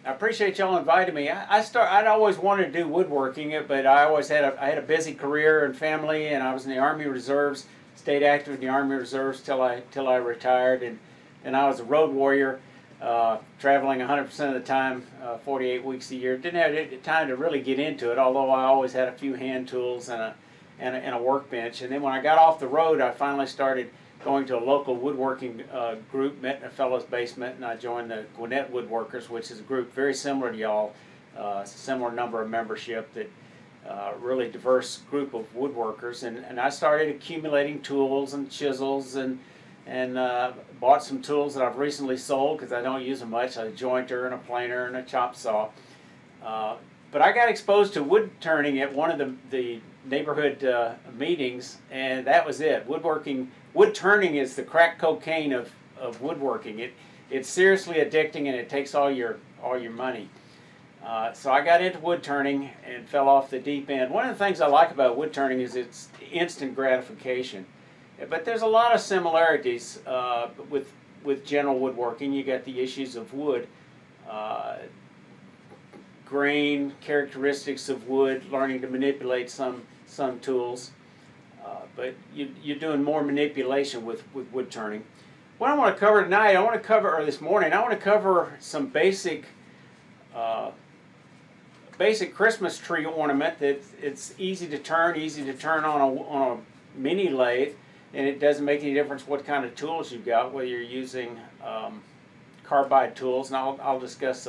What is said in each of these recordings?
I appreciate y'all inviting me. I'd always wanted to do woodworking, but I always had a busy career and family, and I was in the Army Reserves, stayed active in the Army Reserves till I retired, and I was a road warrior, traveling 100% of the time, 48 weeks a year. Didn't have time to really get into it, although I always had a few hand tools and a workbench. And then when I got off the road, I finally started going to a local woodworking group, met in a fellow's basement, and I joined the Gouges Woodworkers, which is a group very similar to y'all. It's a similar number of membership, that really diverse group of woodworkers, and I started accumulating tools and chisels and bought some tools that I've recently sold because I don't use them much, a jointer and a planer and a chop saw. But I got exposed to wood turning at one of the neighborhood meetings, and that was it. Wood turning is the crack cocaine of woodworking. It's seriously addicting, and it takes all your money. So I got into wood turning and fell off the deep end. One of the things I like about wood turning is it's instant gratification, but there's a lot of similarities with general woodworking. You got the issues of wood, grain, characteristics of wood, learning to manipulate some tools. But you're doing more manipulation with wood turning. What I want to cover tonight, or this morning, I want to cover some basic Christmas tree ornament that it's easy to turn on a mini lathe, and it doesn't make any difference what kind of tools you've got, whether you're using carbide tools, and I'll discuss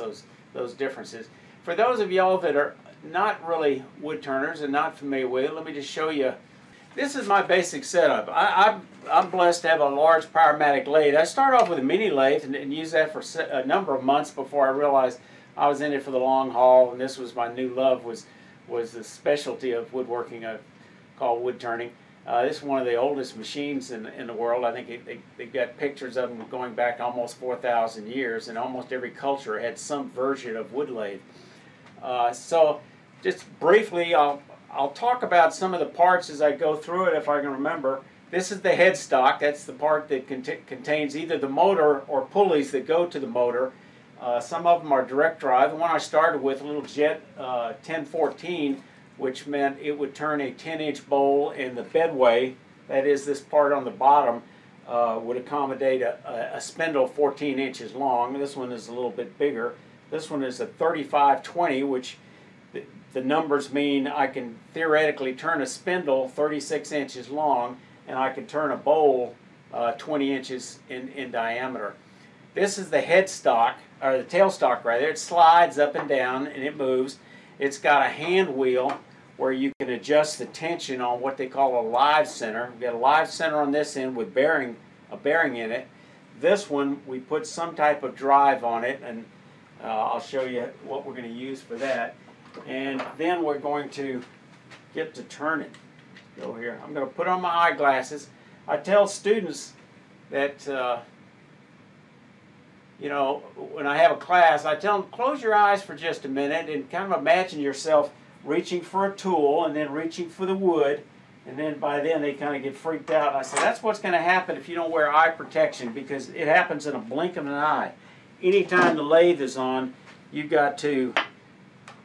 those differences. For those of y'all that are not really wood turners and not familiar with it, let me just show you. This is my basic setup. I'm blessed to have a large Powermatic lathe. I started off with a mini lathe and used that for a number of months before I realized I was in it for the long haul, and this was my new love, was the specialty of woodworking called wood turning. This is one of the oldest machines in the world. I think they've got pictures of them going back almost 4,000 years, and almost every culture had some version of wood lathe. So just briefly, I'll talk about some of the parts as I go through it, if I can remember. This is the headstock. That's the part that contains either the motor or pulleys that go to the motor. Some of them are direct drive. The one I started with, a little Jet 1014, which meant it would turn a 10-inch bowl, and the bedway, that is this part on the bottom, would accommodate a spindle 14 inches long. This one is a little bit bigger. This one is a 3520, which the numbers mean I can theoretically turn a spindle 36 inches long, and I can turn a bowl 20 inches in diameter. This is the headstock, or the tailstock rather. It slides up and down and it moves. It's got a hand wheel where you can adjust the tension on what they call a live center. We've got a live center on this end with a bearing in it. This one, we put some type of drive on it, and I'll show you what we're going to use for that. And then we're going to get to turn it. Go here. I'm going to put on my eyeglasses. I tell students that, you know, when I have a class, I tell them, close your eyes for just a minute and kind of imagine yourself reaching for a tool and then reaching for the wood. And then by then they kind of get freaked out. I say, that's what's going to happen if you don't wear eye protection, because it happens in a blink of an eye. Anytime the lathe is on, you've got to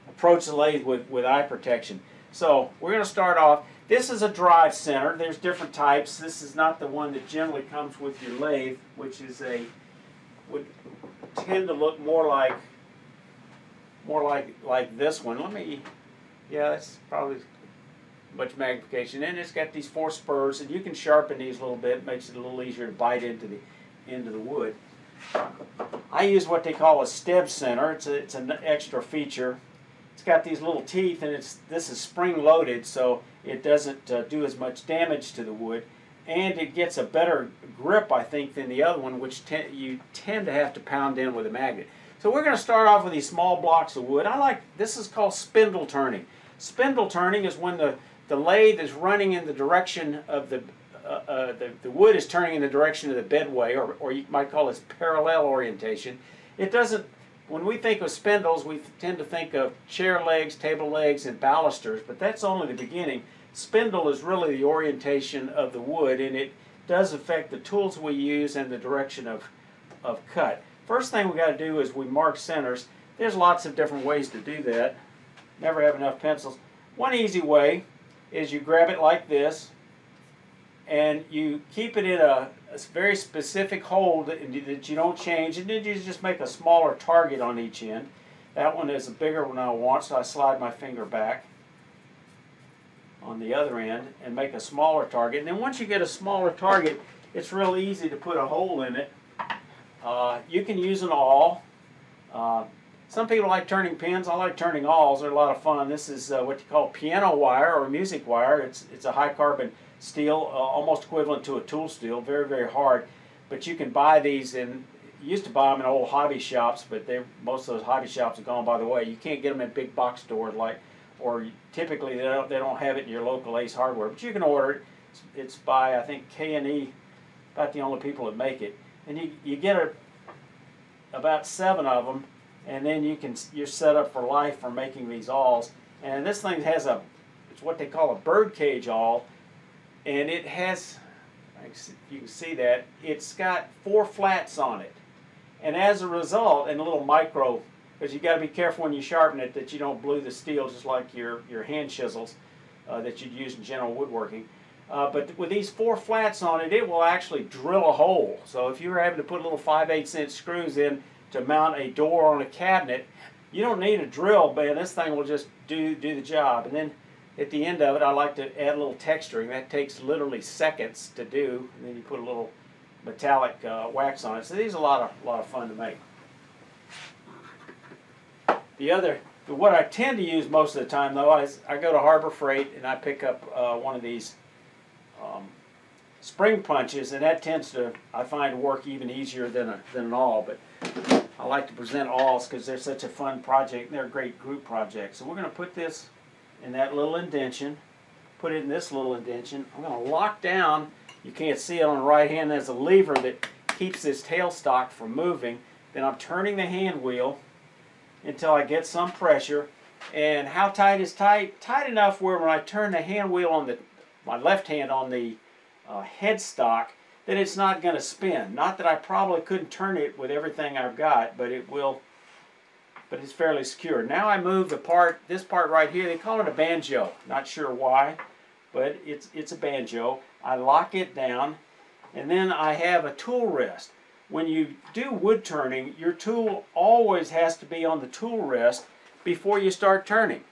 approach the lathe with eye protection. So we're going to start off. This is a drive center. There's different types. This is not the one that generally comes with your lathe, which is would tend to look more like this one. Yeah, that's probably much magnification. And it's got these 4 spurs, and you can sharpen these a little bit. It makes it a little easier to bite into the wood. I use what they call a steb center. It's an extra feature. It's got these little teeth, and this is spring-loaded, so it doesn't do as much damage to the wood, and it gets a better grip, I think, than the other one, which you tend to have to pound in with a magnet. So we're going to start off with these small blocks of wood. This is called spindle turning. Spindle turning is when the lathe is running in the direction of the wood is turning in the direction of the bedway, or you might call this parallel orientation. It doesn't. When we think of spindles, we tend to think of chair legs, table legs, and balusters, but that's only the beginning. Spindle is really the orientation of the wood, and it does affect the tools we use and the direction of cut. First thing we got to do is we mark centers. There's lots of different ways to do that. Never have enough pencils. One easy way is you grab it like this and you keep it in a very specific hold that you don't change, and then you just make a smaller target on each end. That one is a bigger one I want, so I slide my finger back on the other end and make a smaller target. And then once you get a smaller target, it's real easy to put a hole in it. You can use an awl. Some people like turning pins. I like turning awls. They're a lot of fun. This is what you call piano wire or music wire. It's a high carbon steel, almost equivalent to a tool steel. Very, very hard. But you can buy these in, you used to buy them in old hobby shops, but most of those hobby shops have gone by the way. You can't get them in big box stores or typically they don't have it in your local Ace Hardware. But you can order it. It's by, I think, K&E, about the only people that make it. And you get about 7 of them, and then you're set up for life for making these awls. And this thing has it's what they call a bird cage awl, and it has, you can see that, it's got 4 flats on it. And as a result, and a little micro, because you got to be careful when you sharpen it that you don't blue the steel just like your hand chisels that you'd use in general woodworking. But with these 4 flats on it, it will actually drill a hole. So if you're having to put little 5/8 inch screws in to mount a door on a cabinet, you don't need a drill, man. This thing will just do the job. And then at the end of it, I like to add a little texturing. That takes literally seconds to do. And then you put a little metallic wax on it. So these are a lot of fun to make. What I tend to use most of the time, though, is I go to Harbor Freight and I pick up one of these spring punches, and that tends to, I find, work even easier than an awl. But I like to present awls because they're such a fun project, and they're a great group project. So we're going to put this in that little indention, put it in this little indention. I'm going to lock down, you can't see it on the right hand, there's a lever that keeps this tailstock from moving. Then I'm turning the hand wheel until I get some pressure. And how tight is tight? Tight enough where when I turn the hand wheel on my left hand on the headstock, that it's not going to spin. Not that I probably couldn't turn it with everything I've got, but it will. But it's fairly secure. Now I move this part right here. They call it a banjo. Not sure why, but it's a banjo. I lock it down, and then I have a tool rest. When you do wood turning, your tool always has to be on the tool rest before you start turning.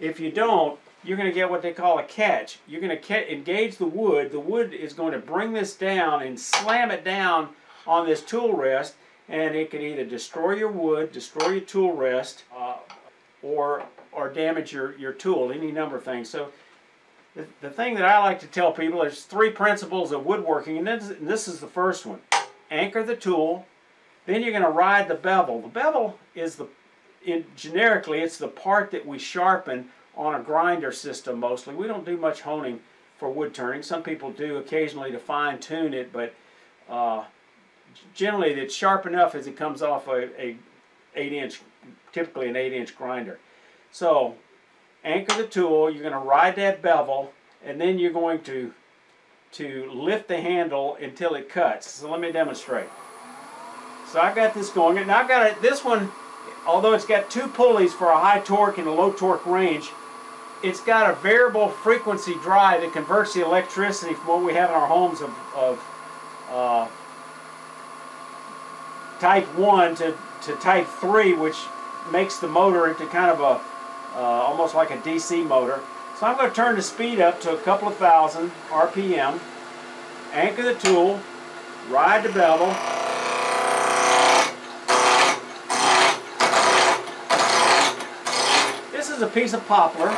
If you don't, you're going to get what they call a catch. You're going to engage the wood. The wood is going to bring this down and slam it down on this tool rest, and it can either destroy your wood, destroy your tool rest, or damage your tool, any number of things. So the thing that I like to tell people is 3 principles of woodworking, and this is the first one. Anchor the tool, then you're going to ride the bevel. The bevel is generically, it's the part that we sharpen on a grinder system mostly. We don't do much honing for wood turning. Some people do occasionally to fine tune it, but generally it's sharp enough as it comes off typically an 8-inch grinder. So anchor the tool, you're going to ride that bevel, and then you're going to lift the handle until it cuts. So let me demonstrate. So I've got this going, and I've got this one, although it's got 2 pulleys for a high torque and a low torque range, it's got a variable frequency drive that converts the electricity from what we have in our homes of type 1 to type 3, which makes the motor into kind of almost like a DC motor. So I'm going to turn the speed up to a couple of thousand RPM, anchor the tool, ride the bevel. This is a piece of poplar.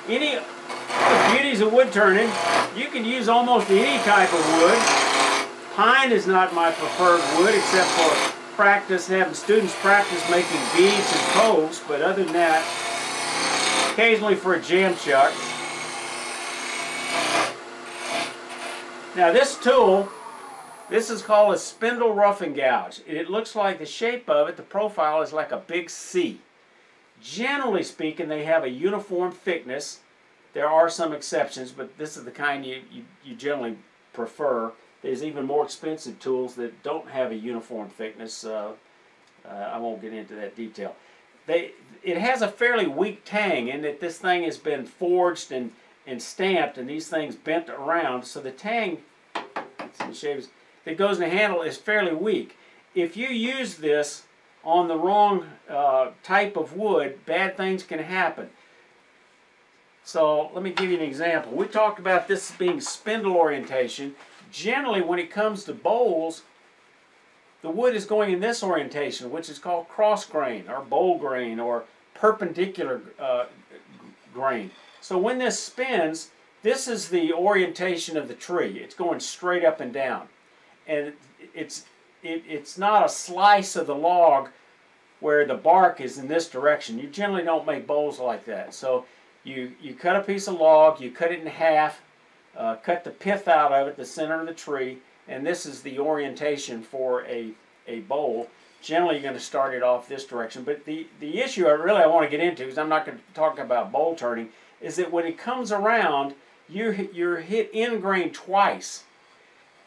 Any of the beauties of wood turning, you can use almost any type of wood. Pine is not my preferred wood except for having students practice making beads and coves, but other than that, occasionally for a jam chuck. Now this tool, this is called a spindle roughing gouge. It looks like the shape of it, the profile is like a big C. Generally speaking, they have a uniform thickness. There are some exceptions, but this is the kind you generally prefer. There's even more expensive tools that don't have a uniform thickness. I won't get into that detail. It has a fairly weak tang in that this thing has been forged and stamped, and these things bent around, so the tang that goes in the handle is fairly weak. If you use this on the wrong type of wood, bad things can happen. So let me give you an example. We talked about this being spindle orientation. Generally, when it comes to bowls, the wood is going in this orientation, which is called cross grain or bowl grain or perpendicular grain. So when this spins, this is the orientation of the tree. It's going straight up and down. And it's not a slice of the log where the bark is in this direction. You generally don't make bowls like that. So you cut a piece of log, you cut it in half, cut the pith out of it, the center of the tree, and this is the orientation for a bowl. Generally, you're going to start it off this direction. But the issue I want to get into, because I'm not going to talk about bowl turning, is that when it comes around, you're hit end grain twice.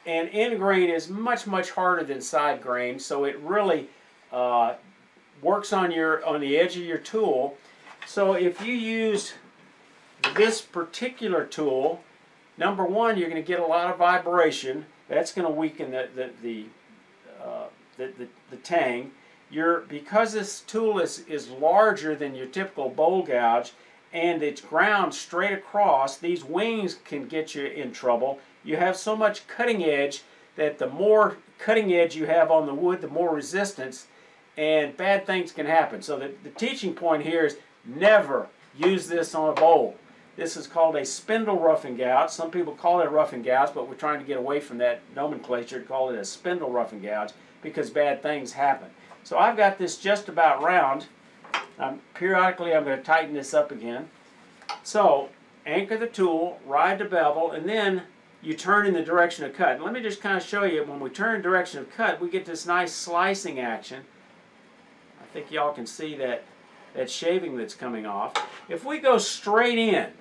And end grain is much, much harder than side grain, so it really works on the edge of your tool. So if you use this particular tool, number one, you're going to get a lot of vibration. That's going to weaken the tang. Because this tool is larger than your typical bowl gouge, and it's ground straight across, these wings can get you in trouble. You have so much cutting edge that the more cutting edge you have on the wood, the more resistance, and bad things can happen. So the teaching point here is never use this on a bowl. This is called a spindle roughing gouge. Some people call it a roughing gouge, but we're trying to get away from that nomenclature to call it a spindle roughing gouge because bad things happen. So I've got this just about round. Periodically I'm going to tighten this up again. So anchor the tool, ride the bevel, and then you turn in the direction of cut. And let me just kind of show you, when we turn in direction of cut, we get this nice slicing action. I think y'all can see that shaving that's coming off. If we go straight in,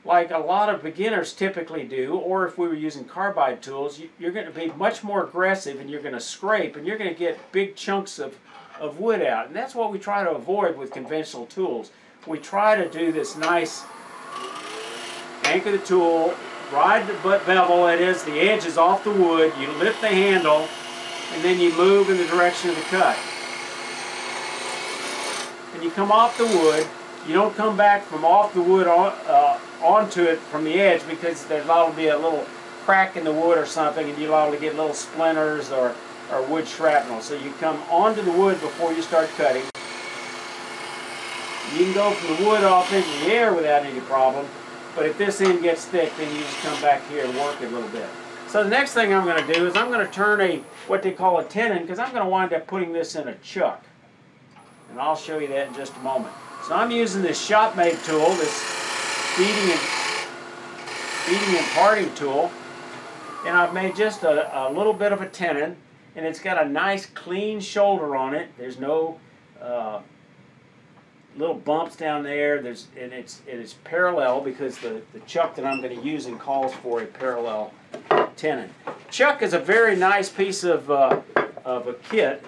like a lot of beginners typically do, or if we were using carbide tools, you're going to be much more aggressive, and you're going to scrape, and you're going to get big chunks of wood out. And that's what we try to avoid with conventional tools. We try to do this nice, anchor the tool, ride the bevel, that is, the edge is off the wood, you lift the handle, and then you move in the direction of the cut. And you come off the wood. You don't come back from off the wood onto it from the edge, because there's liable to be a little crack in the wood or something, and you're liable to get little splinters or wood shrapnel. So you come onto the wood before you start cutting. You can go from the wood off into the air without any problem, but if this end gets thick, then you just come back here and work it a little bit. So the next thing I'm going to do is I'm going to turn what they call a tenon, because I'm going to wind up putting this in a chuck. And I'll show you that in just a moment. So I'm using this shop-made tool, this feeding and parting tool, and I've made just a little bit of a tenon, and it's got a nice clean shoulder on it. There's no little bumps down there. And it's parallel, because the chuck that I'm going to use calls for a parallel tenon. Chuck is a very nice piece of a kit.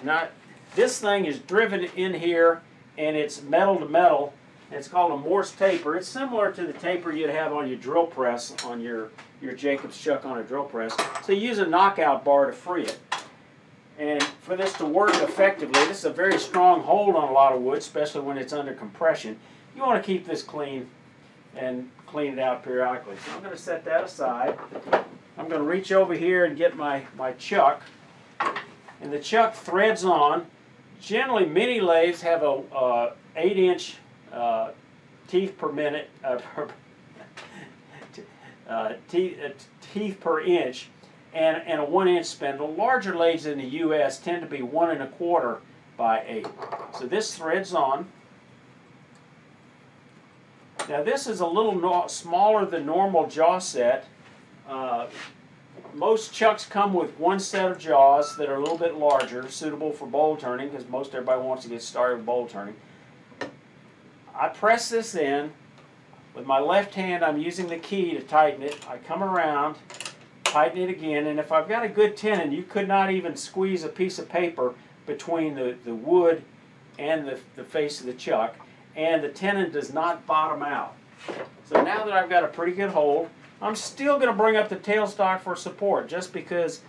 This thing is driven in here, and it's metal to metal. It's called a Morse taper. It's similar to the taper you'd have on your drill press, on your Jacobs chuck on a drill press. So you use a knockout bar to free it. And for this to work effectively, this is a very strong hold on a lot of wood, especially when it's under compression. You want to keep this clean and clean it out periodically. So I'm going to set that aside. I'm going to reach over here and get my chuck. And the chuck threads on. Generally, mini lathes have a 8-inch teeth per minute, teeth per inch, and a 1-inch spindle. Larger lathes in the U.S. tend to be 1 1/4 by 8. So this threads on. Now this is a little smaller than normal jaw set. Most chucks come with one set of jaws that are a little bit larger, suitable for bowl turning, because most everybody wants to get started with bowl turning. I press this in. With my left hand, I'm using the key to tighten it. I come around, tighten it again, and if I've got a good tenon, you could not even squeeze a piece of paper between the wood and the face of the chuck, and the tenon does not bottom out. So now that I've got a pretty good hold, I'm still going to bring up the tailstock for support just because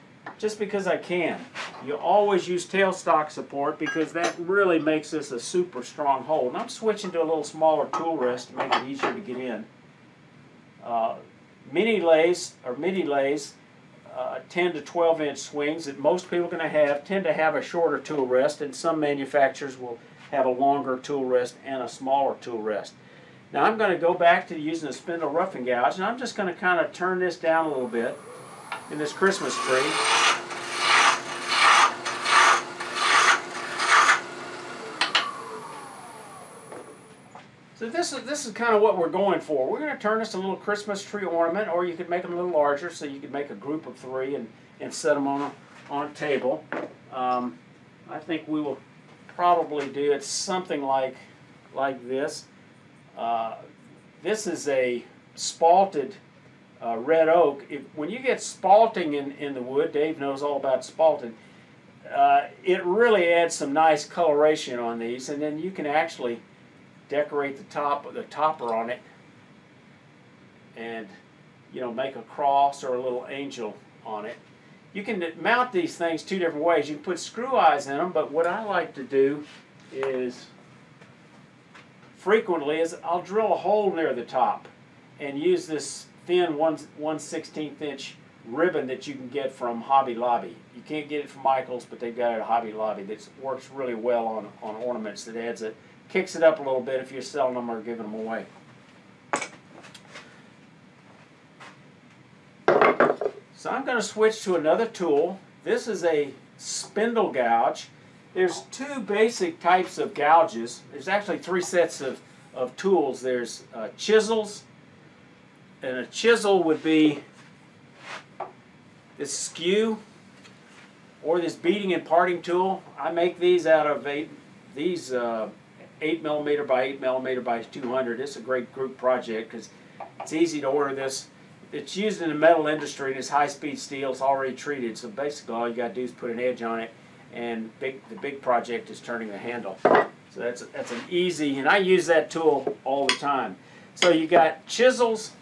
I can. You always use tailstock support because that really makes this a super strong hold. And I'm switching to a little smaller tool rest to make it easier to get in. Mini lathes, 10 to 12 inch swings that most people are going to have tend to have a shorter tool rest, and some manufacturers will have a longer tool rest and a smaller tool rest. Now I'm going to go back to using a spindle roughing gouge, and I'm just going to kind of turn this down a little bit in this Christmas tree. So this is kind of what we're going for. We're going to turn this a little Christmas tree ornament, or you could make them a little larger, so you could make a group of 3 and set them on a table. I think we will probably do it something like this. This is a spalted red oak. When you get spalting in the wood, Dave knows all about spalting, it really adds some nice coloration on these, and then you can actually decorate the topper on it, and make a cross or a little angel on it. You can mount these things 2 different ways. You can put screw eyes in them, but what I like to do is frequently I'll drill a hole near the top and use this thin 1/16 inch ribbon that you can get from Hobby Lobby. You can't get it from Michael's, but they've got it at Hobby Lobby that works really well on ornaments. That kicks it up a little bit if you're selling them or giving them away. So I'm going to switch to another tool. This is a spindle gouge. There's 2 basic types of gouges. There's actually 3 sets of tools. There's chisels, and a chisel would be this Skew or this beating and parting tool. I make these out of 8mm by 8mm by 200. It's a great group project because it's easy to order this. It's used in the metal industry, and it's high-speed steel. It's already treated, so basically all you got to do is put an edge on it, and the big project is turning the handle. So that's an easy, and I use that tool all the time. So you got chisels,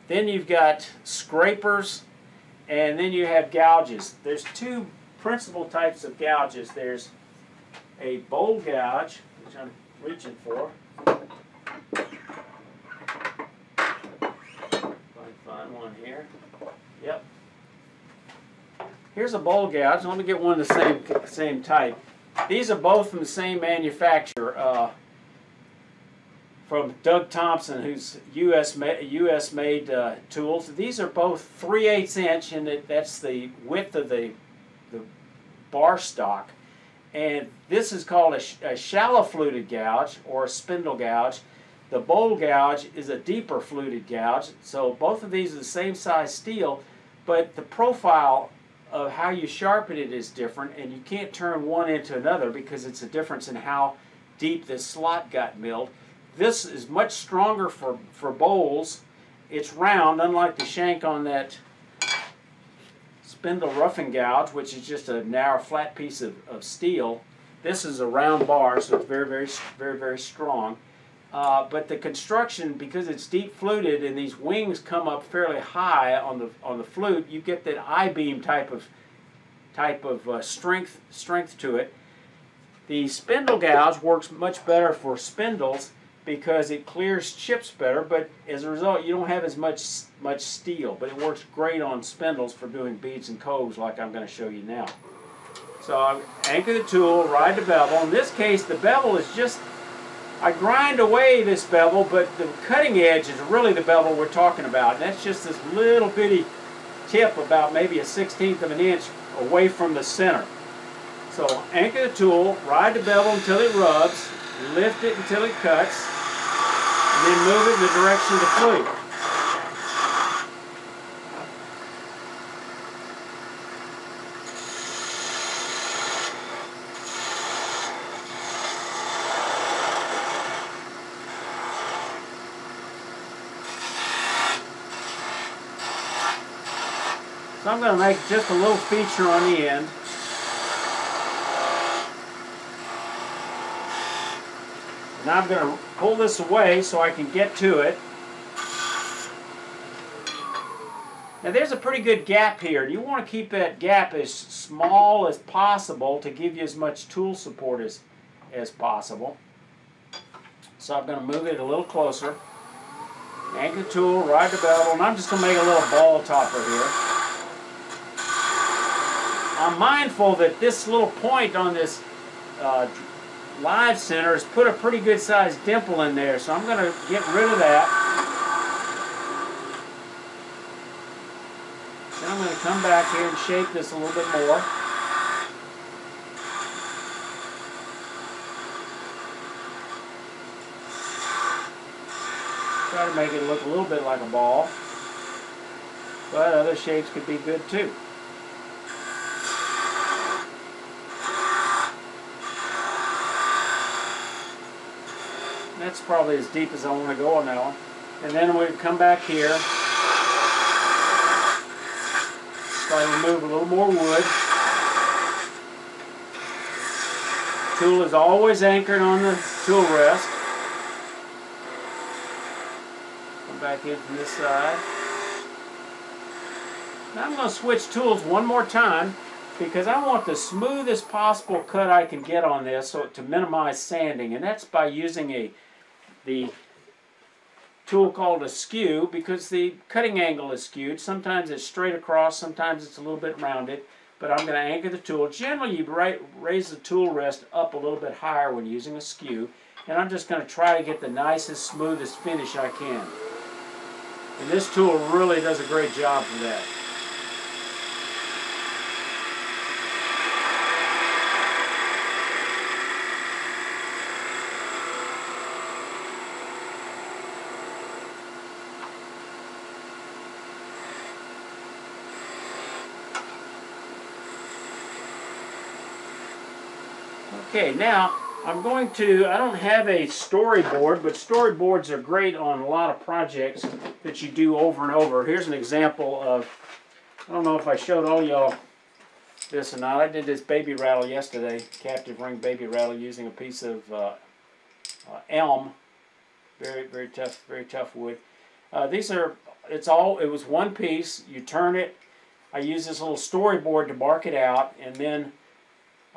then you've got scrapers, and then you have gouges. There's 2 principal types of gouges. There's a bowl gouge, which I'm reaching for. Find one here. Yep. Here's a bowl gouge. Let me get one of the same type. These are both from the same manufacturer, from Doug Thompson, who's U.S. made tools. These are both 3/8 inch, and that's the width of the bar stock. And this is called a shallow fluted gouge or a spindle gouge. The bowl gouge is a deeper fluted gouge. So both of these are the same size steel, but the profile of how you sharpen it is different, and you can't turn one into another because it's a difference in how deep this slot got milled. This is much stronger for bowls. It's round, unlike the shank on that spindle roughing gouge, which is just a narrow flat piece of steel. This is a round bar, so it's very strong. But the construction, because it's deep fluted and these wings come up fairly high on the flute, you get that I-beam type of strength to it. The spindle gouge works much better for spindles because it clears chips better, but as a result you don't have as much steel, but it works great on spindles for doing beads and coves like I'm going to show you now. So I anchor the tool, ride the bevel. In this case the bevel is just, I grind away this bevel, but the cutting edge is really the bevel we're talking about, and that's just this little bitty tip about maybe a 1/16 of an inch away from the center. So anchor the tool, ride the bevel until it rubs, lift it until it cuts, and then move it in the direction of the flute. So I'm going to make just a little feature on the end. Now I'm going to pull this away so I can get to it. Now there's a pretty good gap here. You want to keep that gap as small as possible to give you as much tool support as possible. So I'm going to move it a little closer. Anchor the tool, ride the bevel, and I'm just going to make a little ball topper here. I'm mindful that this little point on this live center has put a pretty good sized dimple in there, so I'm going to get rid of that. Then I'm going to come back here and shape this a little bit more. Try to make it look a little bit like a ball, but other shapes could be good too. That's probably as deep as I want to go on that one. And then we come back here, try to remove a little more wood. Tool is always anchored on the tool rest. Come back in from this side. Now I'm going to switch tools one more time because I want the smoothest possible cut I can get on this so to minimize sanding, and that's by using the tool called a skew, because the cutting angle is skewed. Sometimes it's straight across, sometimes it's a little bit rounded, but I'm going to anchor the tool. Generally you raise the tool rest up a little bit higher when using a skew, and I'm just going to try to get the nicest, smoothest finish I can. And this tool really does a great job for that. Okay, now I'm going to, I don't have a storyboard, but storyboards are great on a lot of projects that you do over and over. Here's an example of, I don't know if I showed all y'all this or not. I did this baby rattle yesterday, captive ring baby rattle, using a piece of elm. Very tough wood. These are, it was one piece. You turn it. I use this little storyboard to mark it out, and then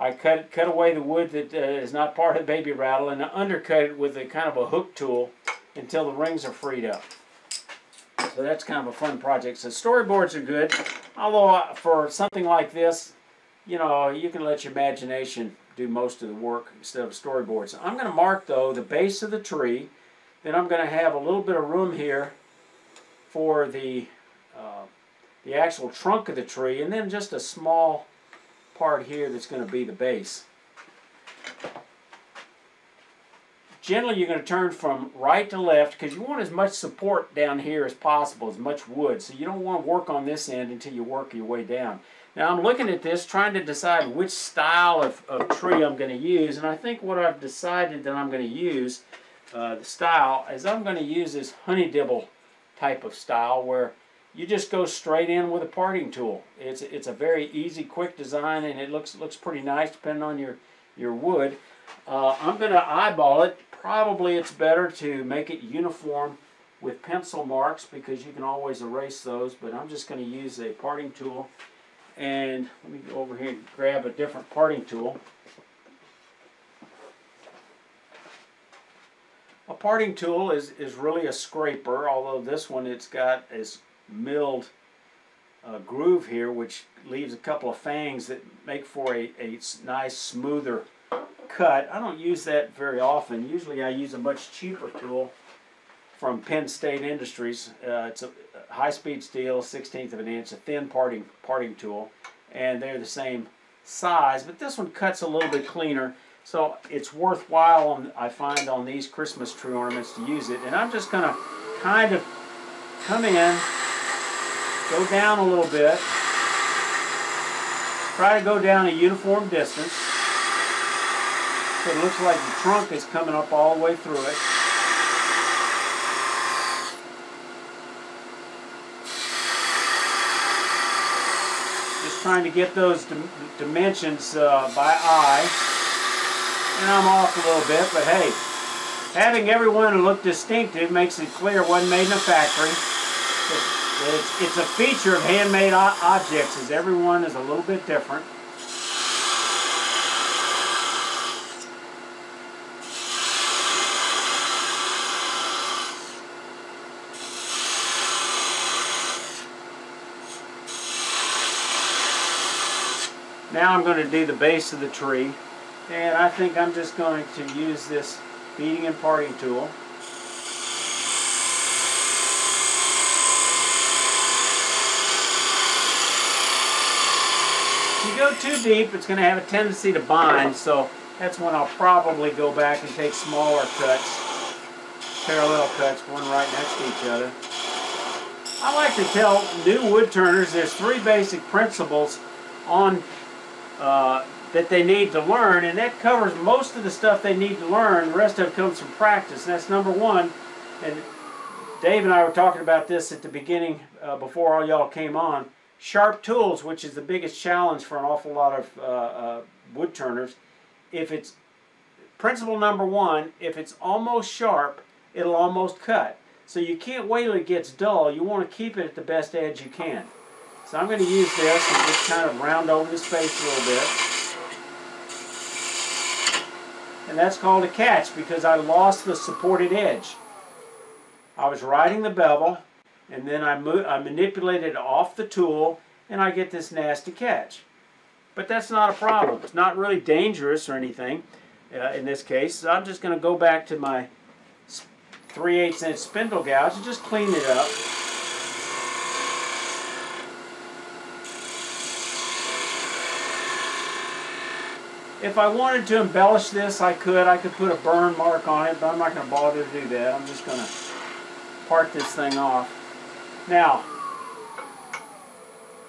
I cut away the wood that is not part of the baby rattle, and I undercut it with a kind of a hook tool until the rings are freed up. So that's kind of a fun project. So storyboards are good, although for something like this, you know, you can let your imagination do most of the work instead of storyboards. I'm going to mark, though, the base of the tree. Then I'm going to have a little bit of room here for the actual trunk of the tree, and then just a small part here that's going to be the base. Generally you're going to turn from right to left because you want as much support down here as possible, as much wood. So you don't want to work on this end until you work your way down. Now I'm looking at this trying to decide which style of tree I'm going to use, and I think what I've decided that I'm going to use, the style, is I'm going to use this honey dibble type of style where you just go straight in with a parting tool. It's a very easy, quick design, and it looks pretty nice depending on your wood. I'm going to eyeball it. Probably it's better to make it uniform with pencil marks because you can always erase those, but I'm just going to use a parting tool. And let me go over here and grab a different parting tool. A parting tool is really a scraper, although this one, it's got this milled groove here, which leaves a couple of fangs that make for a nice, smoother cut. I don't use that very often. Usually I use a much cheaper tool from Penn State Industries. It's a high-speed steel, 1/16 of an inch, a thin parting tool, and they're the same size, but this one cuts a little bit cleaner, so it's worthwhile, I find, on these Christmas tree ornaments to use it. And I'm just going to kind of come in, go down a little bit, try to go down a uniform distance so it looks like the trunk is coming up all the way through it. Just trying to get those dimensions by eye. And I'm off a little bit, but hey, Having everyone look distinctive makes it clear it wasn't made in a factory. It's a feature of handmade objects, is everyone is a little bit different. Now I'm going to do the base of the tree, and I think I'm just going to use this beading and parting tool. If you go too deep, it's going to have a tendency to bind, so that's when I'll probably go back and take smaller cuts, parallel cuts, one right next to each other. I like to tell new wood turners there's three basic principles on that they need to learn, and that covers most of the stuff they need to learn. The rest of it comes from practice, and that's number one. And Dave and I were talking about this at the beginning before all y'all came on. Sharp tools, which is the biggest challenge for an awful lot of wood turners. If it's principle number one, if it's almost sharp, it'll almost cut. So you can't wait till it gets dull. You want to keep it at the best edge you can. So I'm going to use this and just kind of round over this face a little bit. And that's called a catch because I lost the supported edge. I was riding the bevel, and then I manipulated it off the tool, and I get this nasty catch. But that's not a problem. It's not really dangerous or anything in this case. So I'm just going to go back to my 3/8 inch spindle gouge and just clean it up. If I wanted to embellish this, I could. I could put a burn mark on it, but I'm not going to bother to do that. I'm just going to part this thing off. Now,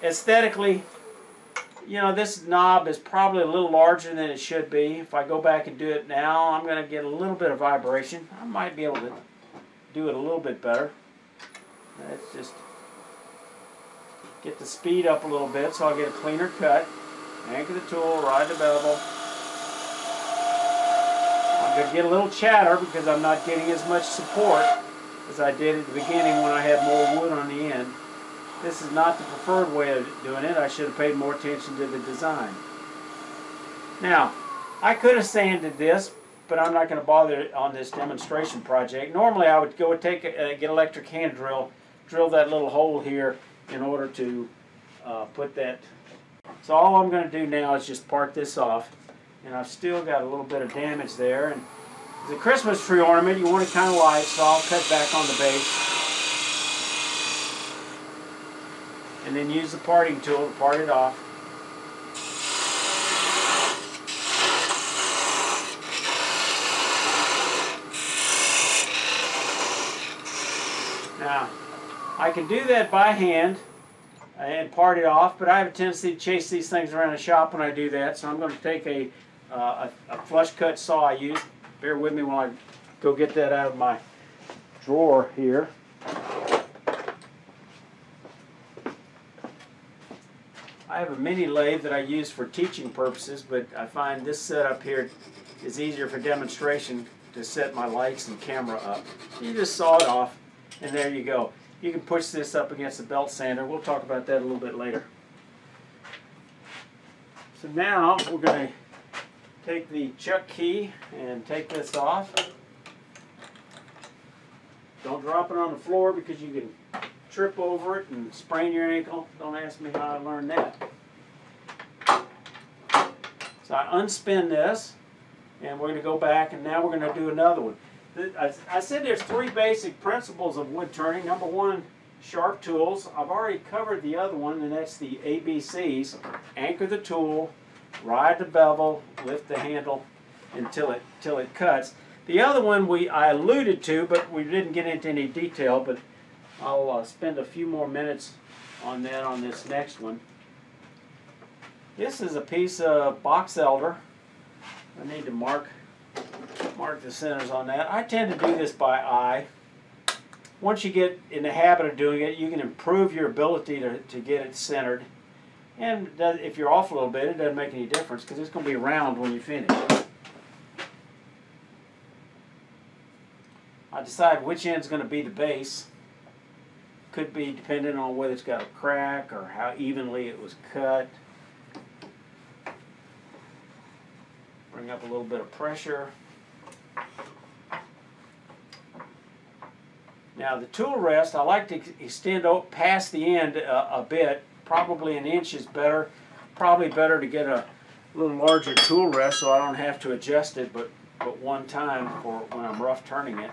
aesthetically, you know, this knob is probably a little larger than it should be. If I go back and do it now, I'm going to get a little bit of vibration. I might be able to do it a little bit better. Let's just get the speed up a little bit so I'll get a cleaner cut. Anchor the tool, ride the bevel. I'm going to get a little chatter because I'm not getting as much support as I did at the beginning when I had more wood on the end. This is not the preferred way of doing it. I should have paid more attention to the design. Now, I could have sanded this, but I'm not going to bother on this demonstration project. Normally I would go and get electric hand drill that little hole here in order to put that. So all I'm going to do now is just part this off, and I've still got a little bit of damage there. And as a Christmas tree ornament, you want it kind of light, so I'll cut back on the base. And then use the parting tool to part it off. Now, I can do that by hand and part it off, but I have a tendency to chase these things around the shop when I do that, so I'm going to take a flush cut saw I use. Bear with me while I go get that out of my drawer here. I have a mini lathe that I use for teaching purposes, but I find this setup here is easier for demonstration to set my lights and camera up. You just saw it off, and there you go. You can push this up against the belt sander. We'll talk about that a little bit later. So now we're going to take the chuck key and take this off. Don't drop it on the floor because you can trip over it and sprain your ankle. Don't ask me how I learned that. So I unspin this, and we're going to go back, and now we're going to do another one. I said there's three basic principles of wood turning. Number one, sharp tools. I've already covered the other one, and that's the ABCs. Anchor the tool, ride the bevel, lift the handle until it cuts. The other one I alluded to, but we didn't get into any detail, but I'll spend a few more minutes on that on this next one. This is a piece of box elder. I need to mark the centers on that. I tend to do this by eye. Once you get in the habit of doing it, you can improve your ability to get it centered. And if you're off a little bit, it doesn't make any difference because it's going to be round when you finish. I decide which end's going to be the base. Could be depending on whether it's got a crack or how evenly it was cut. Bring up a little bit of pressure. Now the tool rest, I like to extend past the end a bit. Probably an inch is better. Probably better to get a little larger tool rest so I don't have to adjust it but one time for when I'm rough turning it.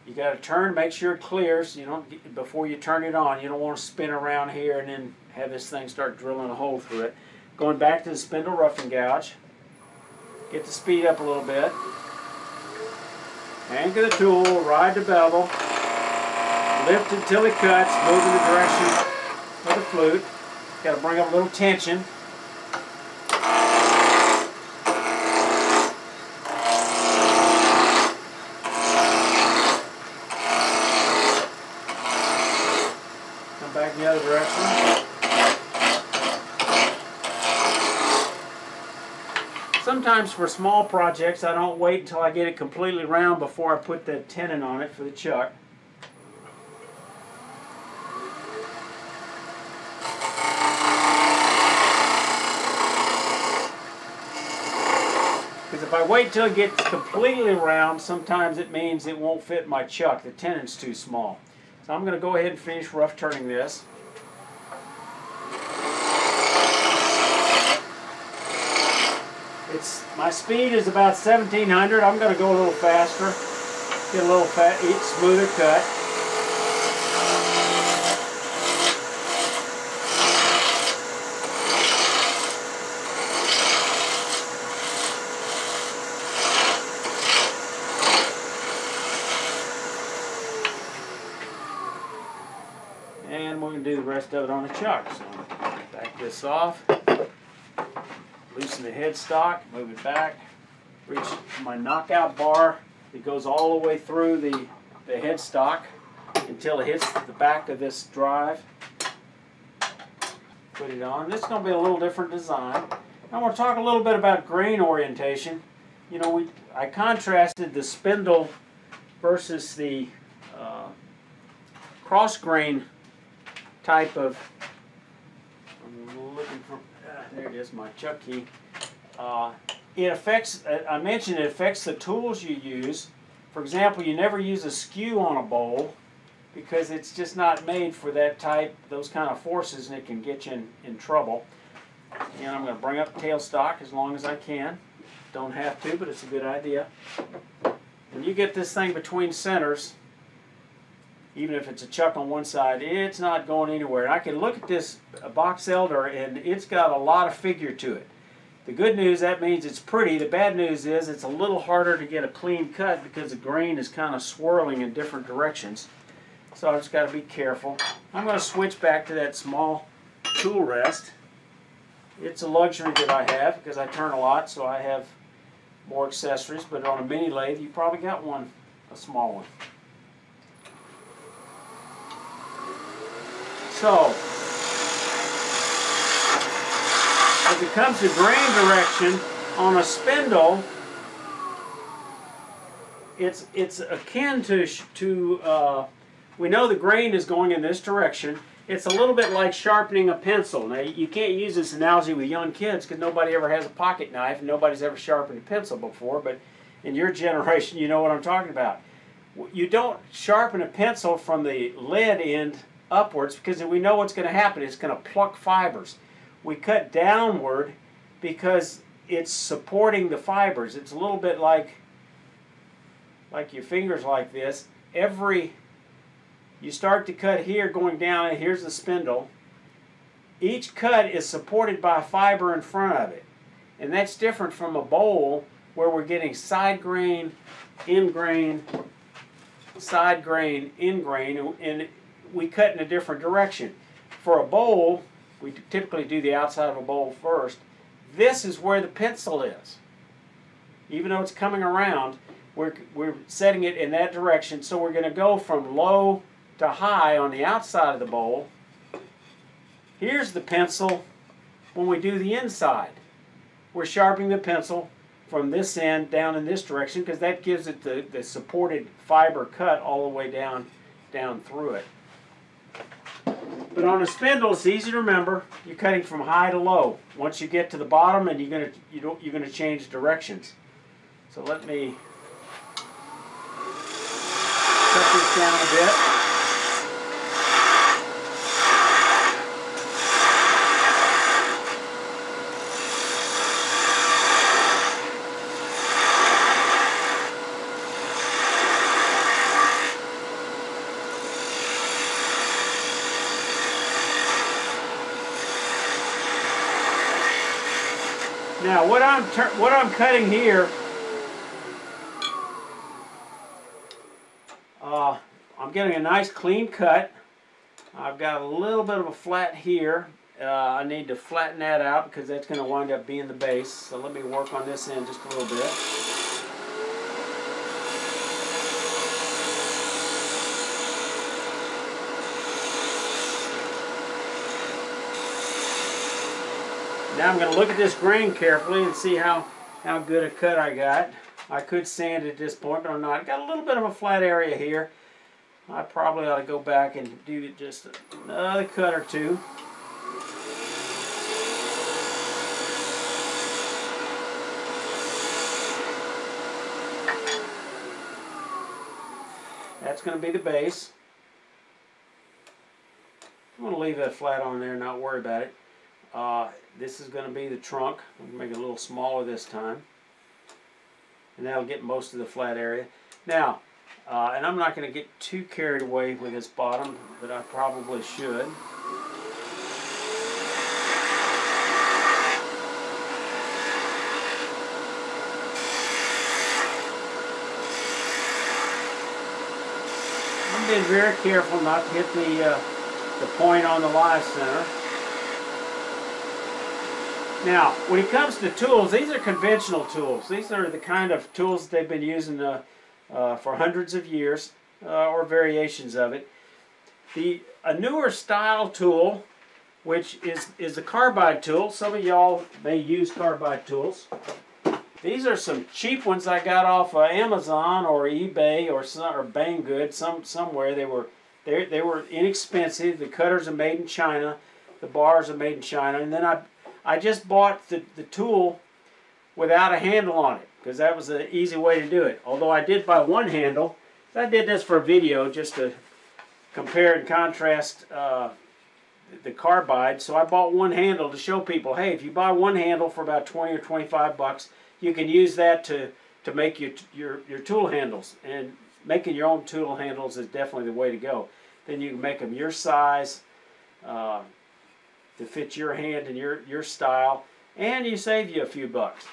You got to turn, make sure it clears. You don't, before you turn it on, you don't want to spin around here and then have this thing start drilling a hole through it. Going back to the spindle roughing gouge. Get the speed up a little bit. Anchor the tool, ride the bevel. Lift until it cuts, move in the direction of the flute. Got to bring up a little tension. Come back the other direction. Sometimes for small projects I don't wait until I get it completely round before I put the tenon on it for the chuck. Because if I wait till it gets completely round, sometimes it means it won't fit my chuck. The tenon's too small. So I'm going to go ahead and finish rough turning this. My speed is about 1700. I'm going to go a little faster, get a little smoother cut. And we're going to do the rest of it on the chuck. So back this off. Loosen the headstock, move it back, reach my knockout bar. It goes all the way through the headstock until it hits the back of this drive. Put it on. This is going to be a little different design. I want to talk a little bit about grain orientation. You know, I contrasted the spindle versus the cross grain type of. I'm looking for. There it is, my chuck key. It affects, I mentioned it affects the tools you use. For example, you never use a skew on a bowl because it's just not made for that type, those kind of forces, and it can get you in trouble. And I'm going to bring up the tailstock as long as I can. Don't have to, but it's a good idea. When you get this thing between centers, even if it's a chuck on one side, it's not going anywhere. And I can look at this box elder and it's got a lot of figure to it. The good news, that means it's pretty. The bad news is it's a little harder to get a clean cut because the grain is kind of swirling in different directions. So I've just got to be careful. I'm going to switch back to that small tool rest. It's a luxury that I have because I turn a lot, so I have more accessories. But on a mini lathe, you probably got one, a small one. So, if it comes to grain direction on a spindle, it's akin to we know the grain is going in this direction. It's a little bit like sharpening a pencil. Now, you can't use this analogy with young kids because nobody ever has a pocket knife and nobody's ever sharpened a pencil before, but in your generation, you know what I'm talking about. You don't sharpen a pencil from the lead end upwards because we know what's going to happen. It's going to pluck fibers. We cut downward because it's supporting the fibers. It's a little bit like your fingers like this. You start to cut here going down, and here's the spindle. Each cut is supported by a fiber in front of it. And that's different from a bowl where we're getting side grain, in grain, side grain, in grain, and we cut in a different direction. For a bowl, we typically do the outside of a bowl first. This is where the pencil is. Even though it's coming around, we're setting it in that direction. So we're going to go from low to high on the outside of the bowl. Here's the pencil when we do the inside. We're sharpening the pencil from this end down in this direction, because that gives it the supported fiber cut all the way down through it. But on a spindle, it's easy to remember. You're cutting from high to low. Once you get to the bottom, and you're gonna change directions. So let me cut this down a bit. Now, what I'm cutting here, I'm getting a nice clean cut. I've got a little bit of a flat here. I need to flatten that out because that's going to wind up being the base. So let me work on this end just a little bit. Now I'm going to look at this grain carefully and see how good a cut I got. I could sand at this point, but I'm not. I got a little bit of a flat area here. I probably ought to go back and do just another cut or two. That's going to be the base. I'm going to leave that flat on there and not worry about it. This is going to be the trunk. I'm going to make it a little smaller this time. And that'll get most of the flat area. Now, and I'm not going to get too carried away with this bottom, but I probably should. I'm being very careful not to hit the point on the lathe center. Now, when it comes to tools, these are conventional tools. These are the kind of tools that they've been using for hundreds of years, or variations of it. A newer style tool, which is a carbide tool. Some of y'all may use carbide tools. These are some cheap ones I got off Amazon or eBay or Banggood, somewhere. They were inexpensive. The cutters are made in China. The bars are made in China. And then I just bought the tool without a handle on it, because that was an easy way to do it. Although I did buy one handle. I did this for a video just to compare and contrast the carbide. So I bought one handle to show people, hey, if you buy one handle for about 20 or 25 bucks, you can use that to make your tool handles. And making your own tool handles is definitely the way to go. Then you can make them your size, to fit your hand and your style, and you save you a few bucks.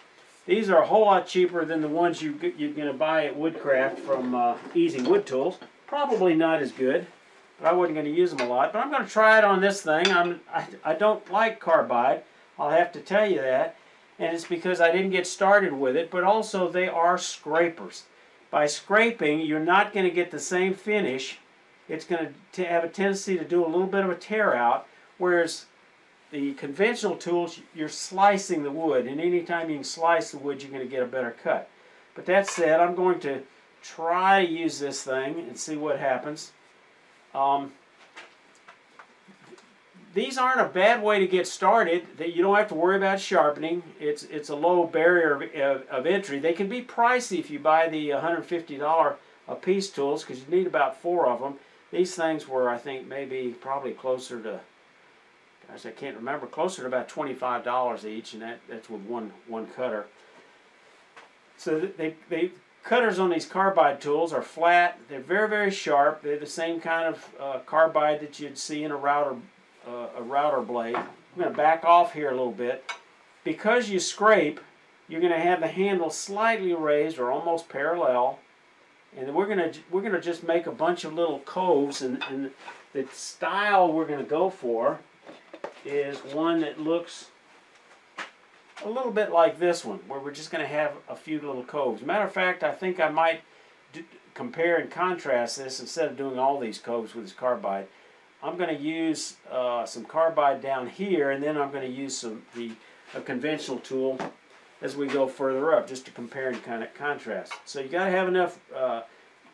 These are a whole lot cheaper than the ones you're going to buy at Woodcraft from Easy Wood Tools. Probably not as good, but I wasn't going to use them a lot. But I'm going to try it on this thing. I don't like carbide, I'll have to tell you that, and it's because I didn't get started with it, but also they are scrapers. By scraping, you're not going to get the same finish. It's going to have a tendency to do a little bit of a tear out, whereas the conventional tools, you're slicing the wood, and anytime you can slice the wood, you're going to get a better cut. But that said, I'm going to try to use this thing and see what happens. These aren't a bad way to get started. You don't have to worry about sharpening. It's a low barrier of entry. They can be pricey if you buy the $150 a piece tools, because you need about 4 of them. These things were, I think, probably closer to, gosh, I can't remember, closer to about $25 each, and that's with one cutter. So they cutters on these carbide tools are flat. They're very, very sharp. They're the same kind of carbide that you'd see in a router blade. I'm going to back off here a little bit. Because you scrape, you're going to have the handle slightly raised or almost parallel, and we're going to just make a bunch of little coves, and the style we're going to go for is one that looks a little bit like this one, where we're just going to have a few little coves. Matter of fact, I think I might compare and contrast this. Instead of doing all these coves with this carbide, I'm going to use some carbide down here, and then I'm going to use a conventional tool as we go further up, just to compare and kind of contrast. So you got to have enough,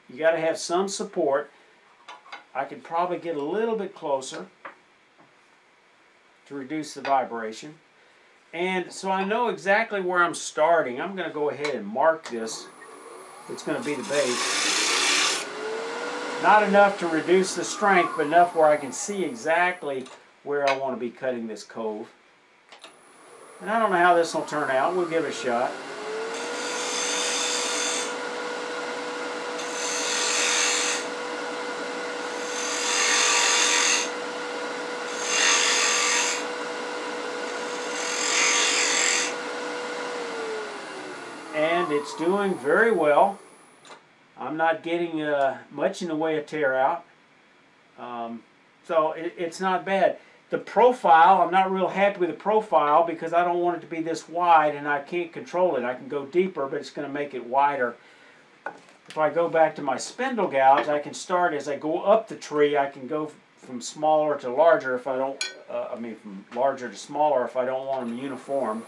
you got to have some support. I could probably get a little bit closer to reduce the vibration. And so I know exactly where I'm starting. I'm going to go ahead and mark this. It's going to be the base. Not enough to reduce the strength, but enough where I can see exactly where I want to be cutting this cove. And I don't know how this will turn out. We'll give it a shot. And it's doing very well. I'm not getting much in the way of tear out. So it's not bad. The profile, I'm not real happy with the profile because I don't want it to be this wide and I can't control it. I can go deeper, but it's going to make it wider. If I go back to my spindle gouge, I can start as I go up the tree. I can go from smaller to larger if I don't, from larger to smaller if I don't want them uniform.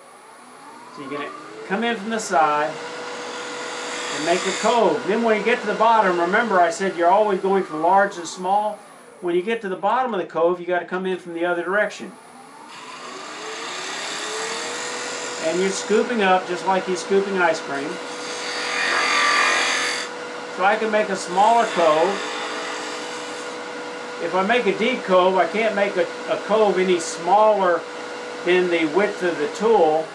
So you're going to come in from the side and make a cove. Then when you get to the bottom, remember I said you're always going from large to small. When you get to the bottom of the cove, you got to come in from the other direction. And you're scooping up just like you're scooping ice cream. So I can make a smaller cove. If I make a deep cove, I can't make a cove any smaller than the width of the tool.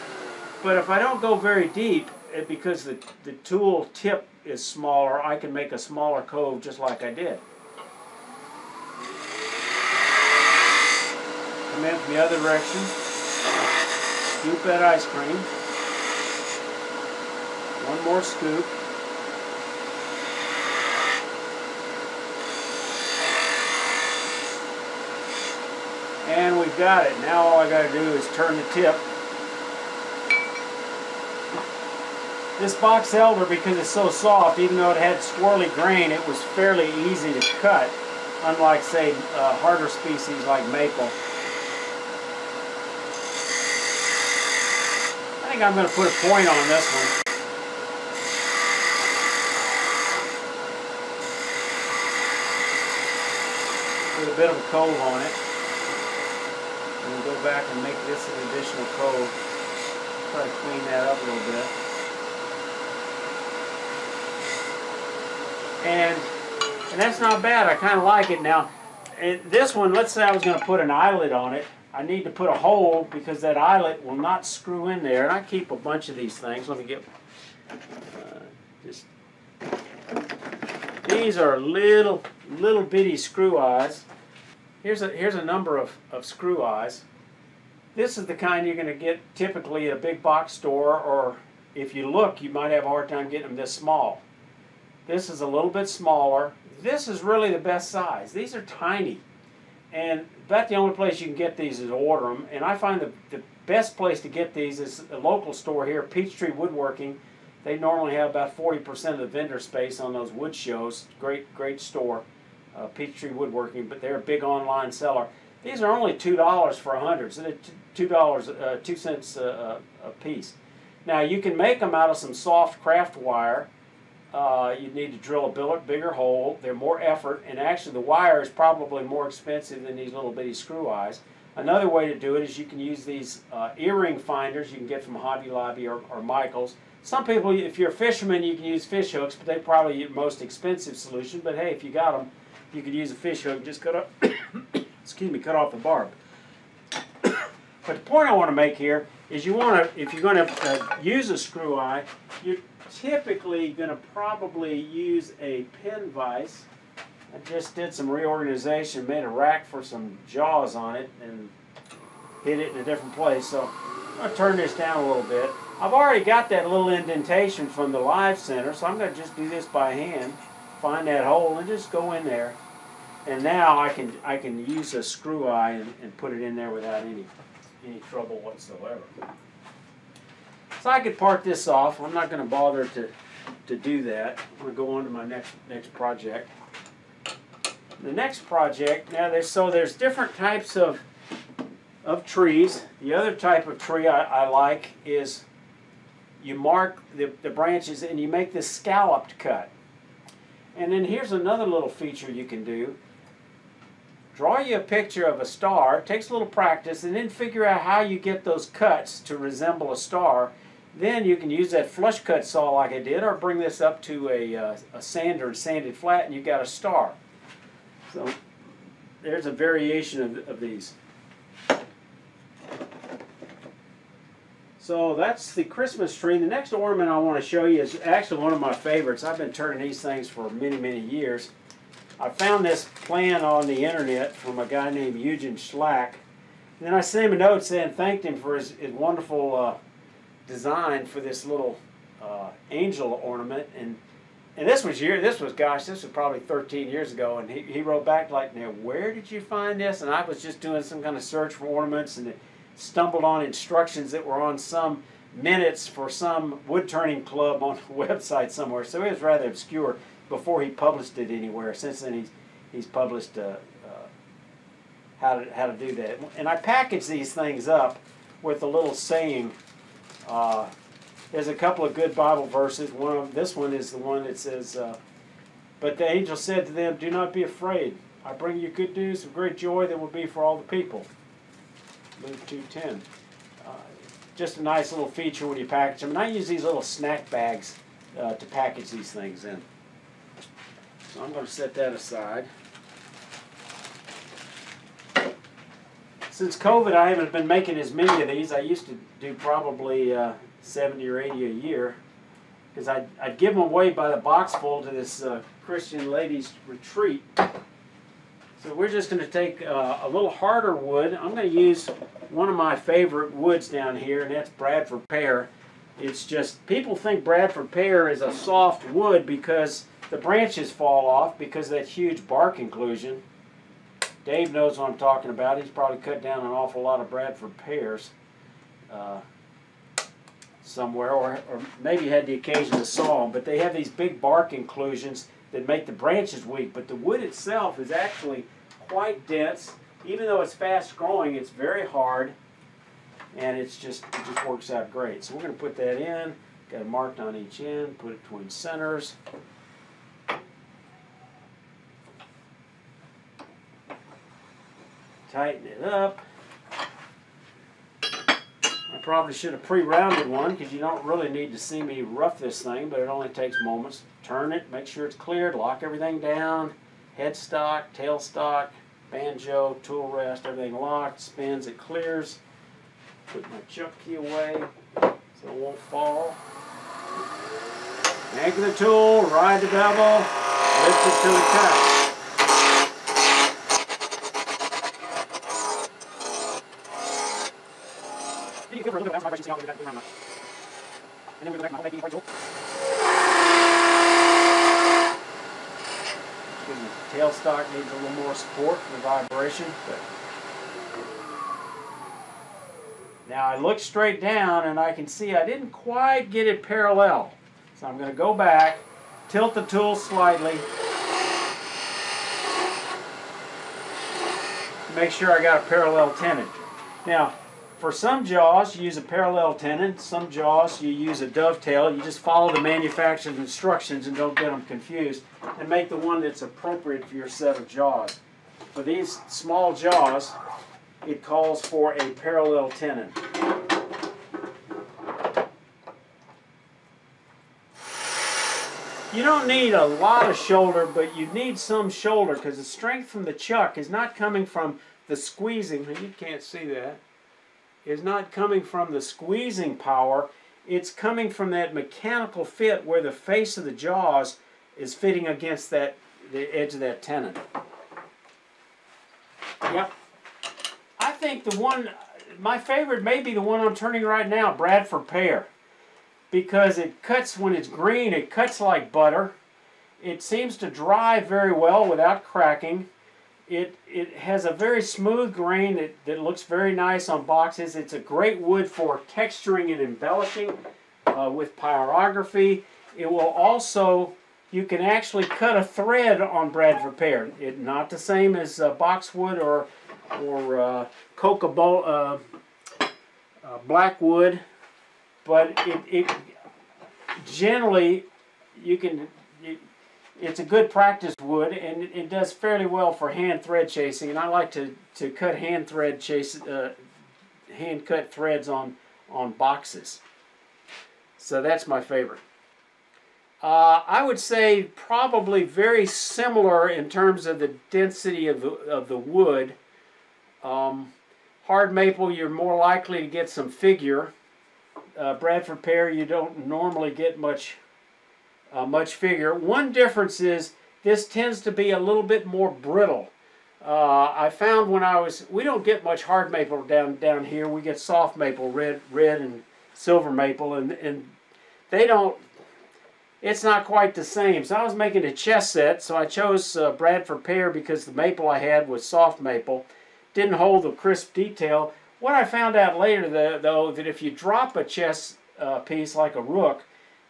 But if I don't go very deep, because the tool tip is smaller, I can make a smaller cove just like I did. Come in from the other direction, scoop that ice cream, one more scoop, and we've got it. Now all I got to do is turn the tip. This box elder, because it's so soft, even though it had swirly grain, it was fairly easy to cut, unlike, say, harder species like maple. I think I'm going to put a point on this one. Put a bit of a cove on it. And we'll go back and make this an additional cove. Try to clean that up a little bit. And that's not bad. I kind of like it. Now, this one, let's say I was going to put an eyelet on it. I need to put a hole because that eyelet will not screw in there. And I keep a bunch of these things. Let me get these are little bitty screw eyes. Here's a number of screw eyes. This is the kind you're going to get typically at a big box store, or if you look, you might have a hard time getting them this small. This is a little bit smaller. This is really the best size. These are tiny. And about the only place you can get these is order them. And I find the best place to get these is a local store here, Peachtree Woodworking. They normally have about 40% of the vendor space on those wood shows. Great store, Peachtree Woodworking, but they're a big online seller. These are only $2 for 100, so they're $2, 2 cents a piece. Now you can make them out of some soft craft wire. You need to drill a bigger hole. They're more effort, and actually the wire is probably more expensive than these little bitty screw eyes. Another way to do it is you can use these earring finders you can get from Hobby Lobby or Michael's. Some people, if you're a fisherman, you can use fish hooks, but they're probably your most expensive solution. But hey, if you got them, you could use a fish hook. Just cut up, cut off the barb. But the point I want to make here is you want to, if you're going to use a screw eye, you're typically going to probably use a pin vise. I just did some reorganization, made a rack for some jaws on it, and hid it in a different place. So I'm going to turn this down a little bit. I've already got that little indentation from the live center, so I'm going to just do this by hand. Find that hole and just go in there. And now I can use a screw eye and put it in there without any trouble whatsoever. So I could part this off. I'm not going to bother to do that. I'm going to go on to my next project. The next project, now there's different types of trees. The other type of tree I like is you mark the branches and you make this scalloped cut. And then here's another little feature you can do. Draw you a picture of a star, it takes a little practice, and then figure out how you get those cuts to resemble a star. Then you can use that flush cut saw like I did, or bring this up to a sander and sand it flat, and you've got a star. So there's a variation of these. So that's the Christmas tree. The next ornament I want to show you is actually one of my favorites. I've been turning these things for many, many years. I found this plan on the internet from a guy named Eugene Schlack. And then I sent him a note saying thanked him for his wonderful design for this little angel ornament. And this was probably 13 years ago. And he wrote back like, now where did you find this? And I was just doing some kind of search for ornaments and stumbled on instructions that were on some minutes for some woodturning club on a website somewhere. So it was rather obscure before he published it anywhere. Since then he's published how to do that. And I package these things up with a little saying. There's a couple of good Bible verses. This one is the one that says, but the angel said to them, do not be afraid. I bring you good news of great joy that will be for all the people. Luke 2:10. Just a nice little feature when you package them. And I use these little snack bags to package these things in. So I'm going to set that aside. Since COVID, I haven't been making as many of these. I used to do probably 70 or 80 a year, because I'd give them away by the box full to this Christian ladies retreat. So we're just going to take a little harder wood. I'm going to use one of my favorite woods down here, and that's Bradford pear. It's just, people think Bradford pear is a soft wood because the branches fall off because of that huge bark inclusion. Dave knows what I'm talking about. He's probably cut down an awful lot of Bradford pears somewhere, or maybe had the occasion to saw them. But they have these big bark inclusions that make the branches weak. But the wood itself is actually quite dense. Even though it's fast growing, it's very hard, and it just works out great. So we're going to put that in. Got it marked on each end. Put it between centers. Tighten it up. I probably should have pre-rounded one, because you don't really need to see me rough this thing, but it only takes moments. Turn it, make sure it's cleared, lock everything down, headstock, tailstock, banjo, tool rest, everything locked, spins, it clears. Put my chuck key away so it won't fall. Anchor the tool, ride the bevel, lift it till it cuts. And then we're going to make my tool. The tailstock needs a little more support for the vibration. But now I look straight down and I can see I didn't quite get it parallel. So I'm going to go back, tilt the tool slightly, make sure I got a parallel tenon. Now, for some jaws, you use a parallel tenon. Some jaws, you use a dovetail. You just follow the manufacturer's instructions and don't get them confused, and make the one that's appropriate for your set of jaws. For these small jaws, it calls for a parallel tenon. You don't need a lot of shoulder, but you need some shoulder, because the strength from the chuck is not coming from the squeezing. You can't see that. Is not coming from the squeezing power. It's coming from that mechanical fit where the face of the jaws is fitting against the edge of that tenon. Yep. I think my favorite may be the one I'm turning right now, Bradford pear. Because it cuts, when it's green, it cuts like butter. It seems to dry very well without cracking. It has a very smooth grain that looks very nice on boxes. It's a great wood for texturing and embellishing with pyrography. It will also, you can actually cut a thread on Bradford pear. Not the same as boxwood or blackwood, but generally, it's a good practice wood, and it does fairly well for hand thread chasing. And I like to cut hand cut threads on boxes. So that's my favorite. I would say probably very similar in terms of the density of the wood. Hard maple, you're more likely to get some figure. Bradford pear, you don't normally get much figure. One difference is this tends to be a little bit more brittle. I found we don't get much hard maple down here. We get soft maple, red and silver maple, and they don't. It's not quite the same. So I was making a chess set, so I chose Bradford pear because the maple I had was soft maple. Didn't hold the crisp detail. What I found out later, though, that if you drop a chess piece like a rook,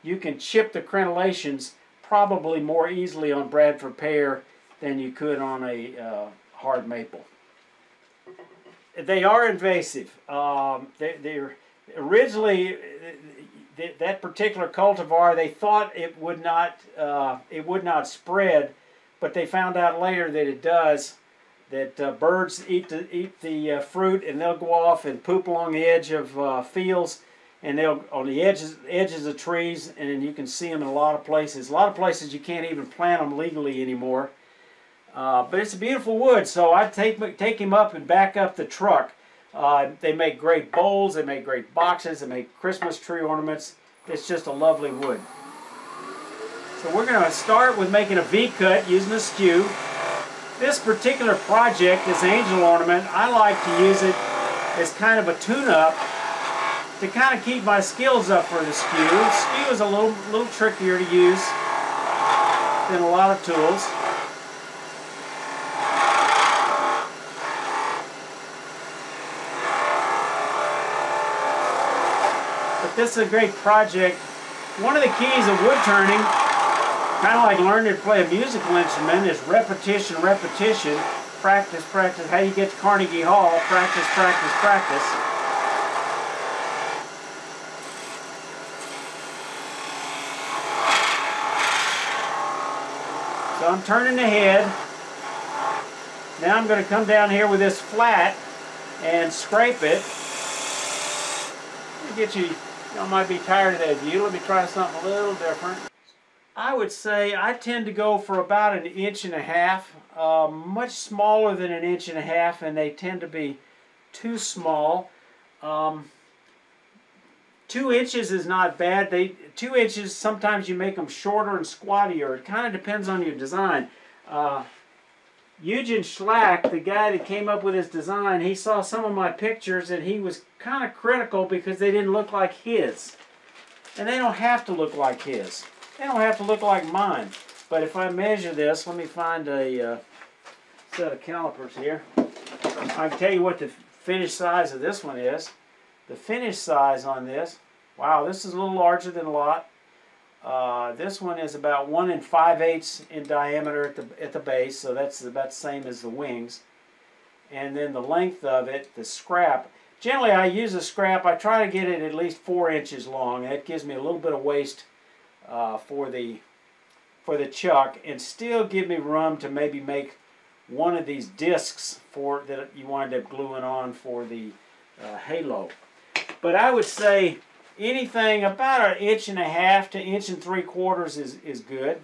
you can chip the crenellations probably more easily on Bradford pear than you could on a hard maple. They are invasive. They're originally, that particular cultivar, they thought it would not spread, but they found out later that it does. That birds eat the fruit, and they'll go off and poop along the edge of fields, and they'll on the edges of trees, and you can see them in a lot of places. A lot of places you can't even plant them legally anymore. But it's a beautiful wood, so I take him up and back up the truck. They make great bowls, they make great boxes, they make Christmas tree ornaments. It's just a lovely wood. So we're going to start with making a V-cut using a skew. This particular project, this angel ornament, I like to use it as kind of a tune-up to kind of keep my skills up for the skew. The skew is a little trickier to use than a lot of tools. But this is a great project. One of the keys of wood turning, kind of like learning to play a musical instrument, is repetition, repetition, practice, practice. How you get to Carnegie Hall, practice, practice, practice. So I'm turning the head. Now I'm going to come down here with this flat and scrape it. Let me get you, y'all might be tired of that view. Let me try something a little different. I would say I tend to go for about 1.5 inches, much smaller than 1.5 inches, and they tend to be too small. 2 inches is not bad. 2 inches, sometimes you make them shorter and squattier. It kind of depends on your design. Eugen Schlack, the guy that came up with his design, he saw some of my pictures and he was kind of critical because they didn't look like his. And they don't have to look like his. They don't have to look like mine. But if I measure this, let me find a set of calipers here. I can tell you what the finished size of this one is. The finished size on this, wow, this is a little larger than a lot. This one is about 1 5/8 in diameter at the base, so that's about the same as the wings. And then the length of it, the scrap. Generally, I use a scrap. I try to get it at least 4 inches long. That gives me a little bit of waste for the chuck, and still give me room to maybe make one of these discs that you wind up gluing on for the halo. But I would say anything about 1.5 to 1.75 inches is good.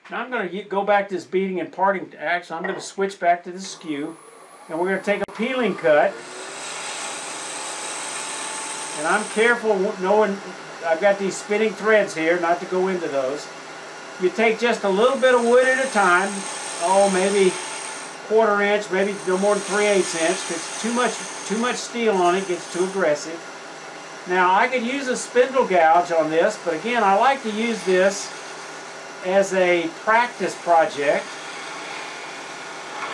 Now I'm going to go back to this beating and parting. Actually, I'm going to switch back to the skew, and we're going to take a peeling cut. And I'm careful knowing I've got these spinning threads here, not to go into those. You take just a little bit of wood at a time. Oh, maybe 1/4 inch, maybe no more than 3/8 inch, because too much steel on it gets too aggressive. Now I could use a spindle gouge on this, but again, I like to use this as a practice project,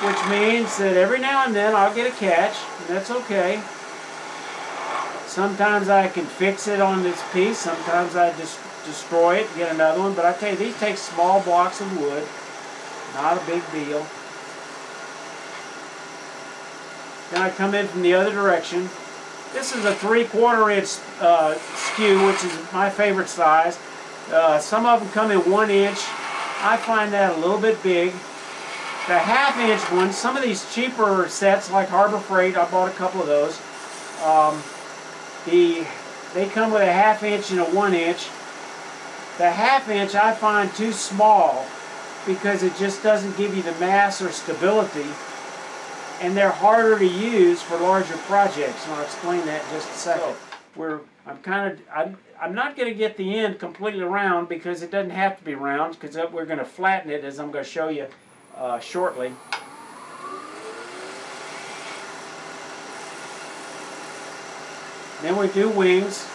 which means that every now and then I'll get a catch, and that's okay. Sometimes I can fix it on this piece, sometimes I just destroy it and get another one, but I tell you, these take small blocks of wood, not a big deal. Then I come in from the other direction, This is a 3/4 inch skew, which is my favorite size. Some of them come in 1 inch. I find that a little bit big. The 1/2 inch ones, some of these cheaper sets like Harbor Freight, I bought a couple of those. They come with a 1/2 inch and a 1 inch. The 1/2 inch I find too small because it just doesn't give you the mass or stability, and they're harder to use for larger projects. And I'll explain that in just a second. I'm not going to get the end completely round because it doesn't have to be round, because we're going to flatten it, as I'm going to show you shortly. Then we do wings.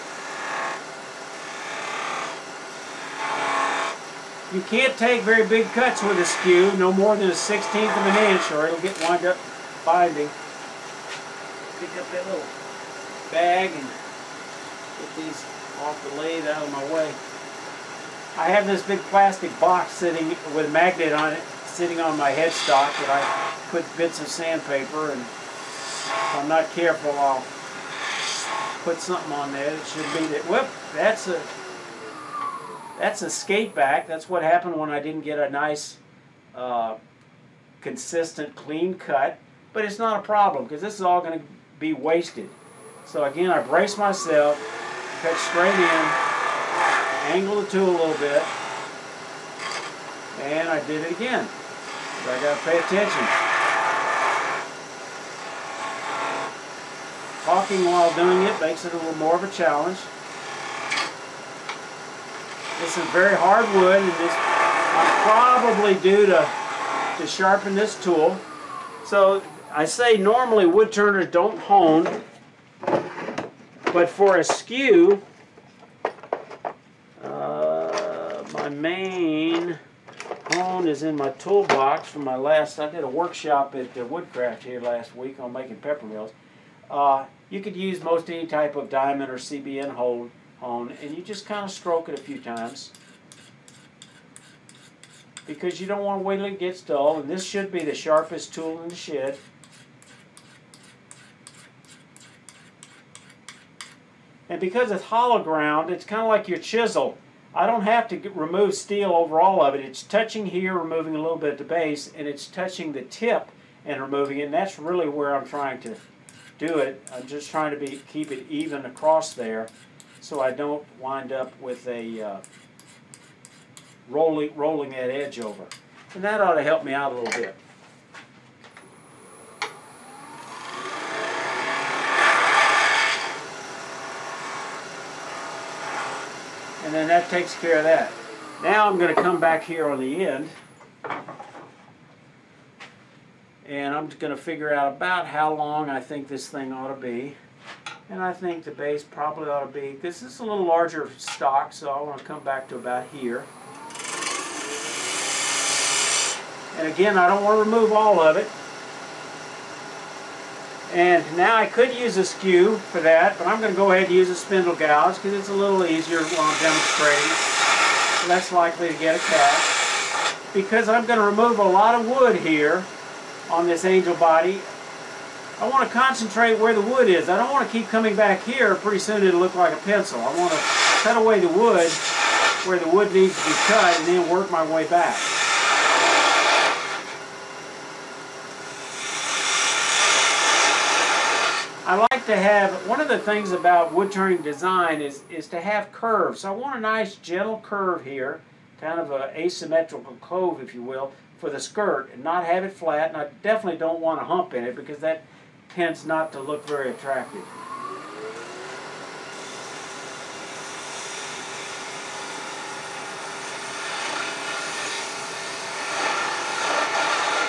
You can't take very big cuts with a skew, no more than a 1/16 of an inch, or it'll get wind up binding. Pick up that little bag and get these off the lathe out of my way. I have this big plastic box sitting with a magnet on it, sitting on my headstock, that I put bits of sandpaper, and if I'm not careful, I'll put something on there. It should be that. Whoop! That's a skate back. That's what happened when I didn't get a nice, consistent, clean cut. But it's not a problem, because this is all going to be wasted. So again, I brace myself, cut straight in, angle the tool a little bit, and I did it again. So I got to pay attention. Talking while doing it makes it a little more of a challenge. This is very hard wood, and I'm probably due to sharpen this tool. So I say normally wood turners don't hone, but for a skew, my main hone is in my toolbox from my last. I did a workshop at Woodcraft here last week on making pepper mills. You could use most any type of diamond or CBN hone, and you just kind of stroke it a few times, because you don't want to wait till it gets dull. And this should be the sharpest tool in the shed. And because it's hollow ground, it's kind of like your chisel. I don't have to remove steel over all of it. It's touching here, removing a little bit at the base, and it's touching the tip and removing it. And that's really where I'm trying to do it. I'm just trying to keep it even across there, so I don't wind up with a rolling that edge over. And that ought to help me out a little bit. And then that takes care of that. Now I'm going to come back here on the end, and I'm going to figure out about how long I think this thing ought to be. And I think the base probably ought to be, because this is a little larger stock, so I want to come back to about here. And again, I don't want to remove all of it. And now I could use a skew for that, but I'm going to go ahead and use a spindle gouge because it's a little easier while I'm demonstrating. Less likely to get a cat. Because I'm going to remove a lot of wood here on this angel body, I want to concentrate where the wood is. I don't want to keep coming back here. Pretty soon it'll look like a pencil. I want to cut away the wood where the wood needs to be cut and then work my way back. I like to have, one of the things about wood turning design is to have curves. So I want a nice gentle curve here, kind of an asymmetrical cove, if you will, for the skirt, and not have it flat. And I definitely don't want a hump in it, because that tends not to look very attractive.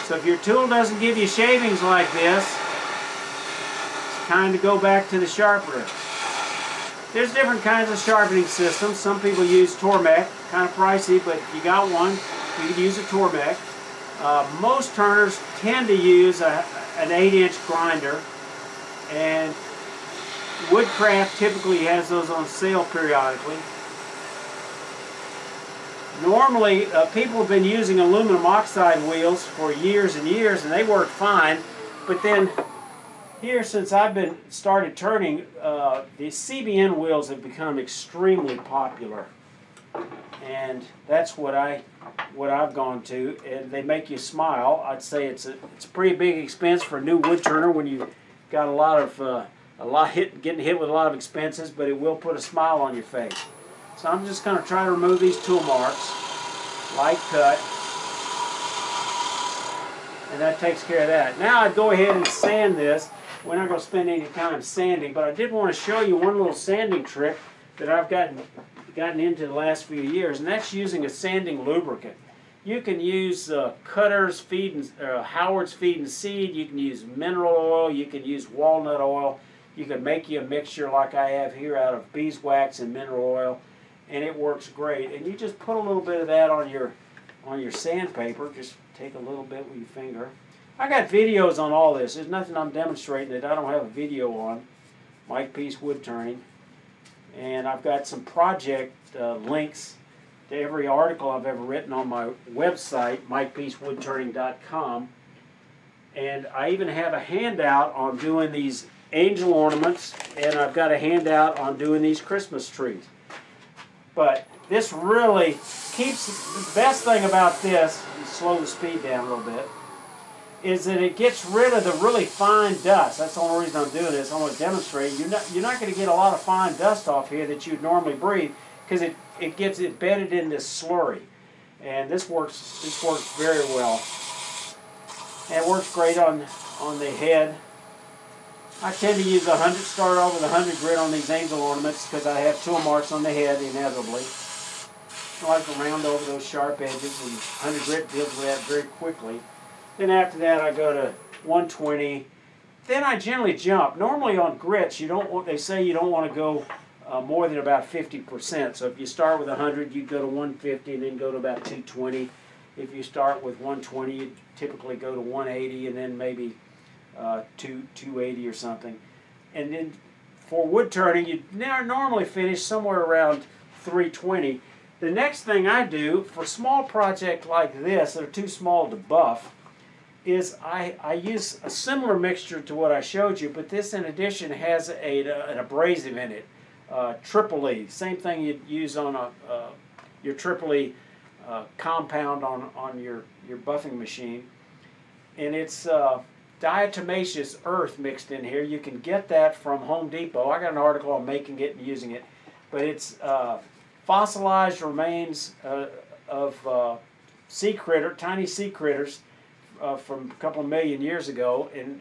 So if your tool doesn't give you shavings like this, time to go back to the sharpener. There's different kinds of sharpening systems. Some people use Tormek, kind of pricey, but if you got one, you could use a Tormek. Most turners tend to use an 8-inch grinder, and Woodcraft typically has those on sale periodically. Normally, people have been using aluminum oxide wheels for years and years, and they work fine, but then Here, since I've started turning, the CBN wheels have become extremely popular, and that's what I've gone to, and they make you smile. I'd say it's a pretty big expense for a new wood turner when you've got getting hit with a lot of expenses, but it will put a smile on your face. So I'm just going to try to remove these tool marks, light cut, and that takes care of that. Now I'd go ahead and sand this. We're not going to spend any time sanding, but I did want to show you one little sanding trick that I've gotten into the last few years, and that's using a sanding lubricant. You can use Cutter's Howard's Feed and Seed. You can use mineral oil. You can use walnut oil. You can make you a mixture like I have here out of beeswax and mineral oil, and it works great. And you just put a little bit of that on your sandpaper. Just take a little bit with your finger. I got videos on all this. There's nothing I'm demonstrating that I don't have a video on. Mike Peace Wood Turning. And I've got some project links to every article I've ever written on my website, MikePeaceWoodturning.com. And I even have a handout on doing these angel ornaments, and I've got a handout on doing these Christmas trees. But this really keeps, the best thing about this, slow the speed down a little bit, is that it gets rid of the really fine dust. That's the only reason I'm doing this. I want to demonstrate. You're not going to get a lot of fine dust off here that you'd normally breathe, because it gets embedded in this slurry. And this works very well. And it works great on the head. I tend to use start off with a 100 grit on these angel ornaments because I have tool marks on the head inevitably. I like to round over those sharp edges, and 100 grit deals with that very quickly. Then after that I go to 120. Then I generally jump. Normally on grits they say you don't want to go more than about 50%. So if you start with 100, you go to 150 and then go to about 220. If you start with 120, you typically go to 180 and then maybe 280 or something. And then for wood turning, you normally finish somewhere around 320. The next thing I do for a small project like this that are too small to buff is I use a similar mixture to what I showed you, but this in addition has an abrasive in it. Triple E, same thing you'd use on your Triple E compound on your buffing machine, and it's diatomaceous earth mixed in here. You can get that from Home Depot. I got an article on making it and using it, but it's fossilized remains of tiny sea critters from a couple of million years ago, and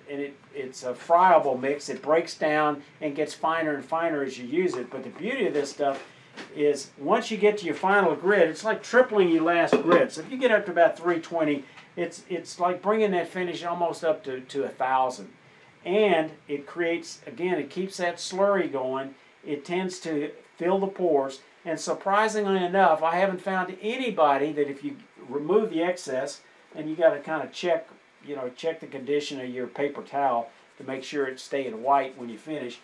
it's a friable mix. It breaks down and gets finer and finer as you use it. But the beauty of this stuff is once you get to your final grit, it's like tripling your last grit. So if you get up to about 320, it's like bringing that finish almost up to 1,000. And it creates, again, it keeps that slurry going. It tends to fill the pores. And surprisingly enough, I haven't found anybody that if you remove the excess, and you got to kind of check the condition of your paper towel to make sure it's staying white when you finish.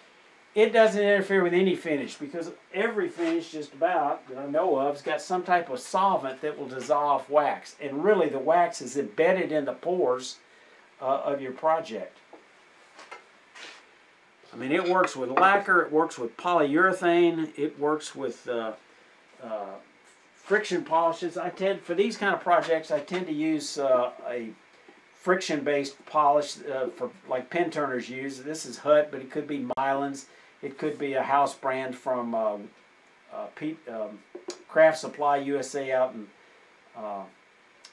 It doesn't interfere with any finish, because every finish just about that I know of has got some type of solvent that will dissolve wax. And really the wax is embedded in the pores of your project. I mean, it works with lacquer, it works with polyurethane, it works with friction polishes. For these kind of projects, I tend to use a friction-based polish for like pen turners use. This is Hut, but it could be Mylan's. It could be a house brand from Craft Supply USA out in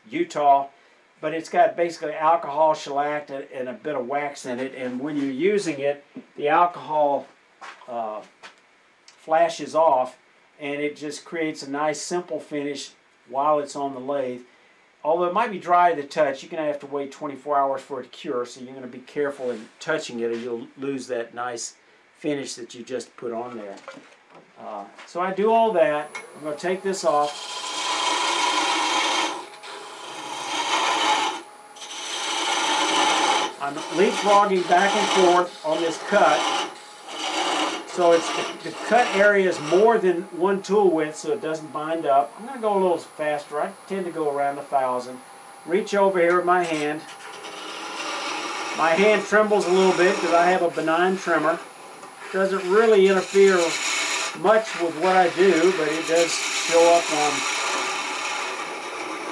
Utah. But it's got basically alcohol, shellac, and a bit of wax in it. And when you're using it, the alcohol flashes off, and it just creates a nice simple finish while it's on the lathe. Although it might be dry to the touch, you're going to have to wait 24 hours for it to cure, so you're going to be careful in touching it or you'll lose that nice finish that you just put on there. So I do all that. I'm going to take this off. I'm leapfrogging back and forth on this cut. So the cut area is more than one tool width, so it doesn't bind up. I'm going to go a little faster. I tend to go around 1,000. Reach over here with my hand. My hand trembles a little bit because I have a benign tremor. Doesn't really interfere much with what I do, but it does show up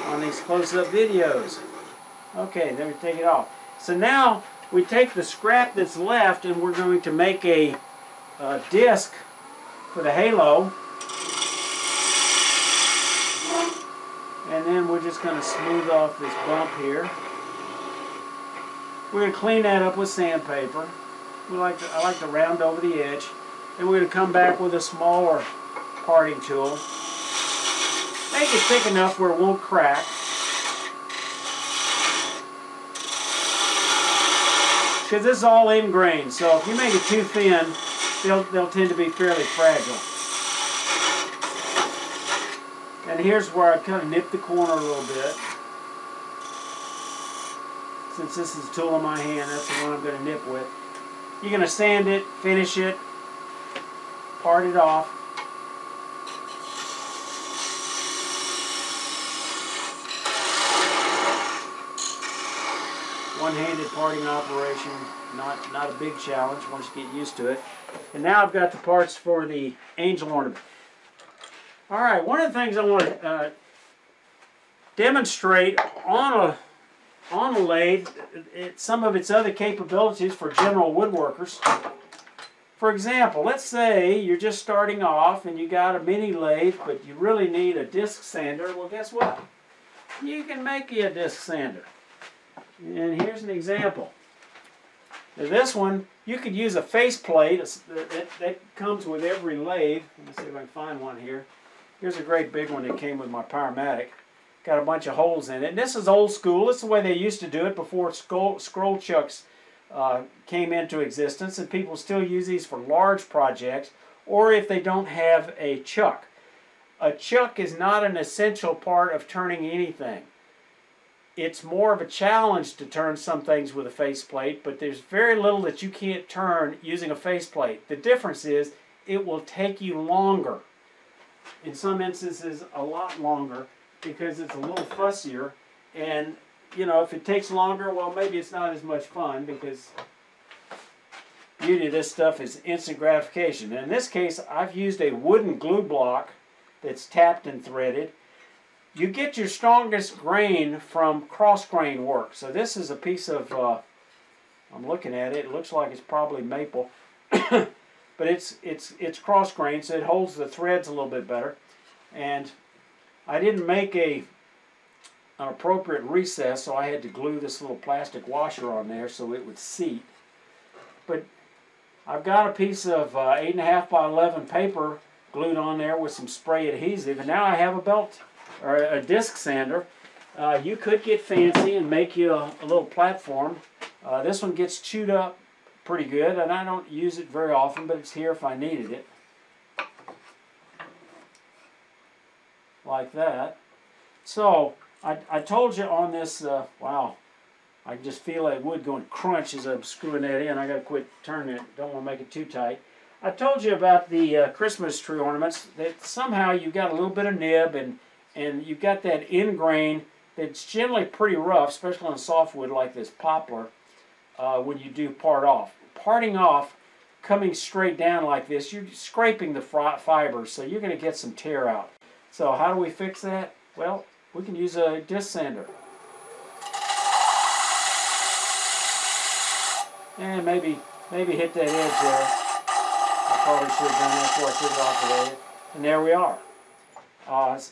on these close-up videos. Okay, then we take it off. So now we take the scrap that's left and we're going to make a disc for the halo. And then we're just going to smooth off this bump here. We're going to clean that up with sandpaper. I like to round over the edge. And we're going to come back with a smaller parting tool. Make it thick enough where it won't crack. Because this is all ingrained, so if you make it too thin, they'll tend to be fairly fragile. And here's where I kind of nip the corner a little bit. Since this is a tool in my hand, that's the one I'm going to nip with. You're going to sand it, finish it, part it off. One-handed parting operation, not a big challenge once you get used to it. And now I've got the parts for the angel ornament. All right, one of the things I want to demonstrate on a lathe, some of its other capabilities for general woodworkers. For example, let's say you're just starting off and you got a mini lathe, but you really need a disc sander. Well, guess what? You can make you a disc sander. And here's an example. Now this one, you could use a faceplate that comes with every lathe. Let me see if I can find one here. Here's a great big one that came with my Powermatic. Got a bunch of holes in it. And this is old school. This is the way they used to do it before scroll chucks came into existence. And people still use these for large projects or if they don't have a chuck. A chuck is not an essential part of turning anything. It's more of a challenge to turn some things with a faceplate, but there's very little that you can't turn using a faceplate. The difference is it will take you longer. In some instances, a lot longer, because it's a little fussier. And, you know, if it takes longer, well, maybe it's not as much fun, because the beauty of this stuff is instant gratification. And in this case, I've used a wooden glue block that's tapped and threaded. You get your strongest grain from cross grain work. So this is a piece of, I'm looking at it, it looks like it's probably maple. But it's cross grain, so it holds the threads a little bit better. And I didn't make an appropriate recess, so I had to glue this little plastic washer on there so it would seat. But I've got a piece of 8.5 by 11 paper glued on there with some spray adhesive, and now I have a belt or a disc sander. You could get fancy and make you a little platform. This one gets chewed up pretty good, and I don't use it very often, but it's here if I needed it. Like that. So, I told you on this, wow, I just feel that wood going crunch as I'm screwing that in. I got to quit turning it, don't want to make it too tight. I told you about the Christmas tree ornaments, that somehow you've got a little bit of nib, and you've got that end grain that's generally pretty rough, especially on softwood like this poplar, when you do part off. Parting off, coming straight down like this, you're scraping the fibers, so you're going to get some tear out. So how do we fix that? Well, we can use a disc sander. And maybe hit that edge there. I probably should have done that before I took it off of there. And there we are.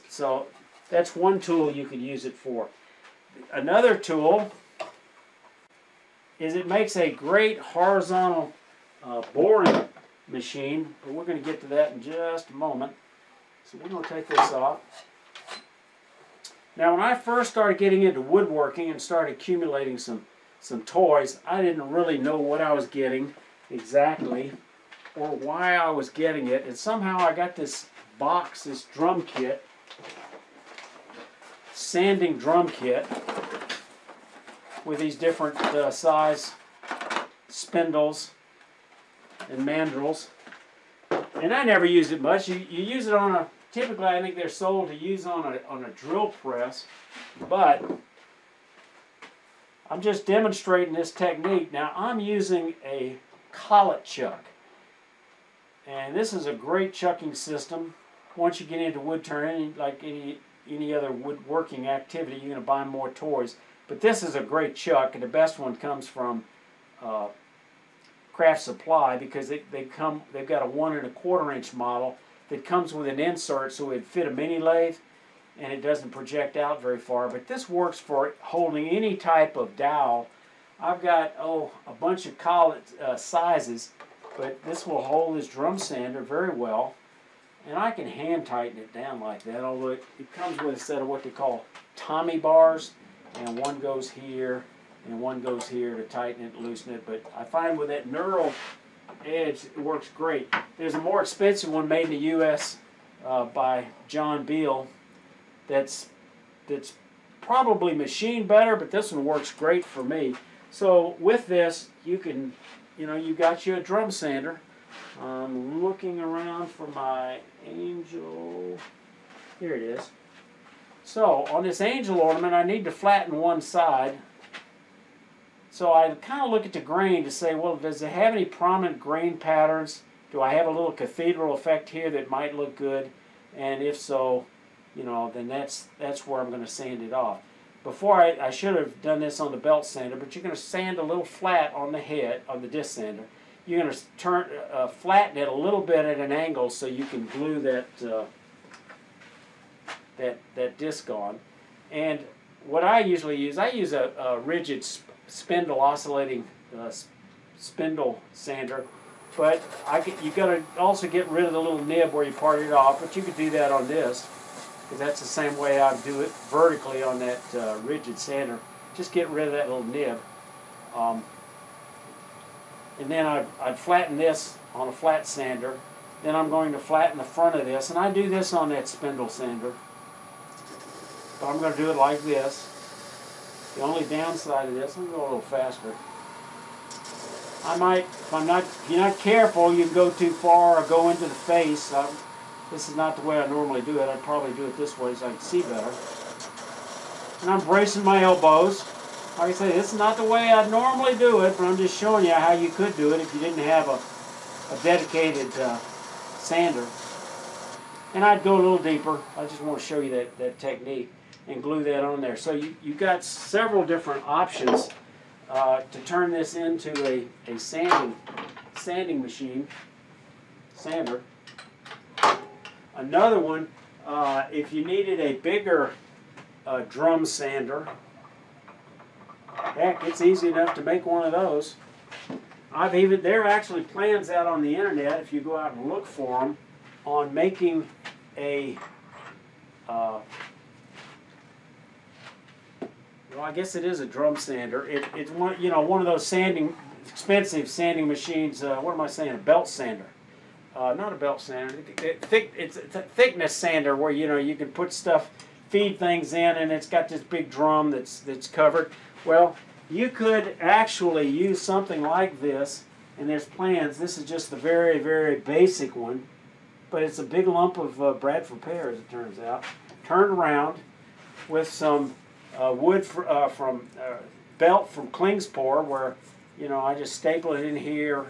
So that's one tool you could use it for. Another tool is it makes a great horizontal boring machine, but we're going to get to that in just a moment. So we're going to take this off. Now when I first started getting into woodworking and started accumulating some toys, I didn't really know what I was getting exactly or why I was getting it, and somehow I got this box, this drum kit, sanding drum kit with these different size spindles and mandrels. And I never used it much. You use it on a, typically I think they're sold to use on a drill press, but I'm just demonstrating this technique. Now I'm using a collet chuck. And this is a great chucking system. Once you get into wood turning, like any other woodworking activity, you're going to buy more toys. But this is a great chuck, and the best one comes from Craft Supply, because they've got a 1 1/4 inch model that comes with an insert so it'd fit a mini lathe, and it doesn't project out very far. But this works for holding any type of dowel. I've got a bunch of collet sizes, but this will hold this drum sander very well, and I can hand tighten it down like that. Although it comes with a set of what they call Tommy bars, and one goes here and one goes here to tighten it and loosen it. But I find with that knurled edge, it works great. There's a more expensive one made in the U.S. By John Beal that's probably machined better, but this one works great for me. So with this, you can, you got you a drum sander. I'm looking around for my angel. Here it is. So on this angel ornament, I need to flatten one side. So I kind of look at the grain to say, well, does it have any prominent grain patterns? Do I have a little cathedral effect here that might look good? And if so, then that's where I'm going to sand it off. Before I should have done this on the belt sander, but you're going to sand a little flat on the head of the disc sander. You're going to flatten it a little bit at an angle so you can glue that disc on. And what I usually use, I use a rigid spindle oscillating spindle sander, but you got to also get rid of the little nib where you part it off. But you could do that on this, because that's the same way I do it vertically on that rigid sander. Just get rid of that little nib. And then I'd flatten this on a flat sander. Then I'm going to flatten the front of this, and I do this on that spindle sander. But I'm going to do it like this. The only downside of this, let me go a little faster. I might, if you're not careful, you can go too far or go into the face. This is not the way I normally do it. I'd probably do it this way so I can see better. And I'm bracing my elbows. Like I say, this is not the way I'd normally do it, but I'm just showing you how you could do it if you didn't have a dedicated sander. And I'd go a little deeper. I just want to show you that technique and glue that on there. So you've got several different options to turn this into a sanding machine, sander. Another one, if you needed a bigger drum sander, heck, it's easy enough to make one of those. There are actually plans out on the internet, if you go out and look for them, on making a well, I guess it is a drum sander. It's one of those expensive sanding machines. What am I saying? A belt sander. Not a belt sander. It's a thickness sander where you can put stuff, feed things in, and it's got this big drum that's covered. Well, you could actually use something like this, and there's plans. This is just the very, very basic one, but it's a big lump of Bradford pear, as it turns out, turned around with some wood from belt from Klingspor, where I just staple it in here,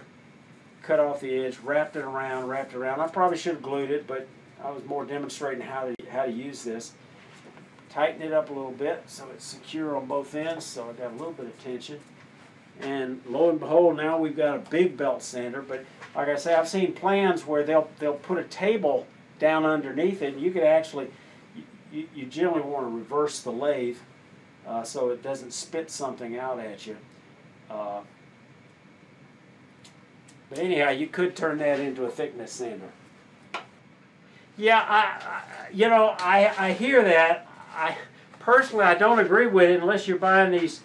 cut off the edge, wrapped it around. I probably should have glued it, but I was more demonstrating how to use this. Tighten it up a little bit so it's secure on both ends, so I got a little bit of tension. And lo and behold, now we've got a big belt sander. But like I say, I've seen plans where they'll put a table down underneath it, and you could actually, you generally want to reverse the lathe so it doesn't spit something out at you. But anyhow, you could turn that into a thickness sander. Yeah, I hear that. Personally, I don't agree with it unless you're buying these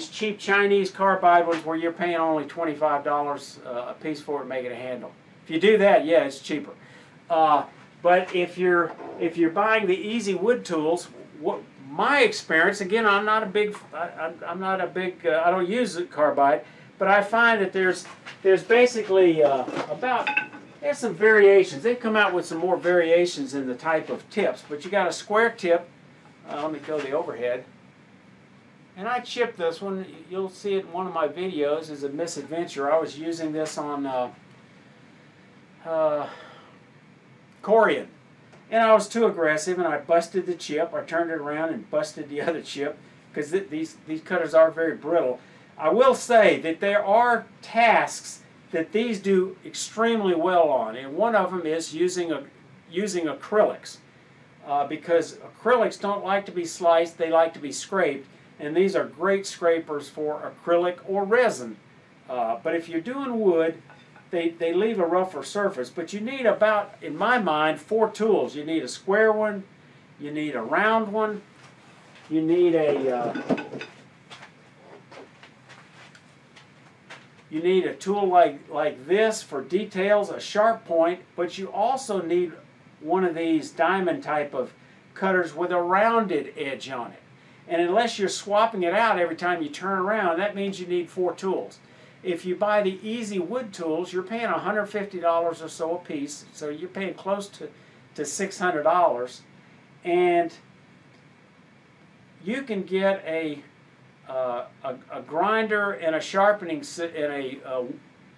cheap Chinese carbide ones where you're paying only $25 a piece for it to make it a handle. If you do that, yeah, it's cheaper. But if you're buying the easy wood tools, my experience, again, I don't use carbide, but I find that there's basically there's some variations. They've come out with some more variations in the type of tips, but you got a square tip. Let me go the overhead. And I chipped this one. You'll see it in one of my videos as a misadventure. I was using this on corian. And I was too aggressive and I busted the chip. I turned it around and busted the other chip because these cutters are very brittle. I will say that there are tasks that these do extremely well on, and one of them is using acrylics because acrylics don't like to be sliced, they like to be scraped, and these are great scrapers for acrylic or resin. But if you're doing wood, they leave a rougher surface, but you need about, in my mind, 4 tools. You need a square one, you need a round one, you need a tool like this for details, a sharp point, but you also need one of these diamond type of cutters with a rounded edge on it. And unless you're swapping it out every time you turn around, that means you need 4 tools. If you buy the easy wood tools, you're paying $150 or so a piece, so you're paying close to $600, and you can get a grinder and a sharpening and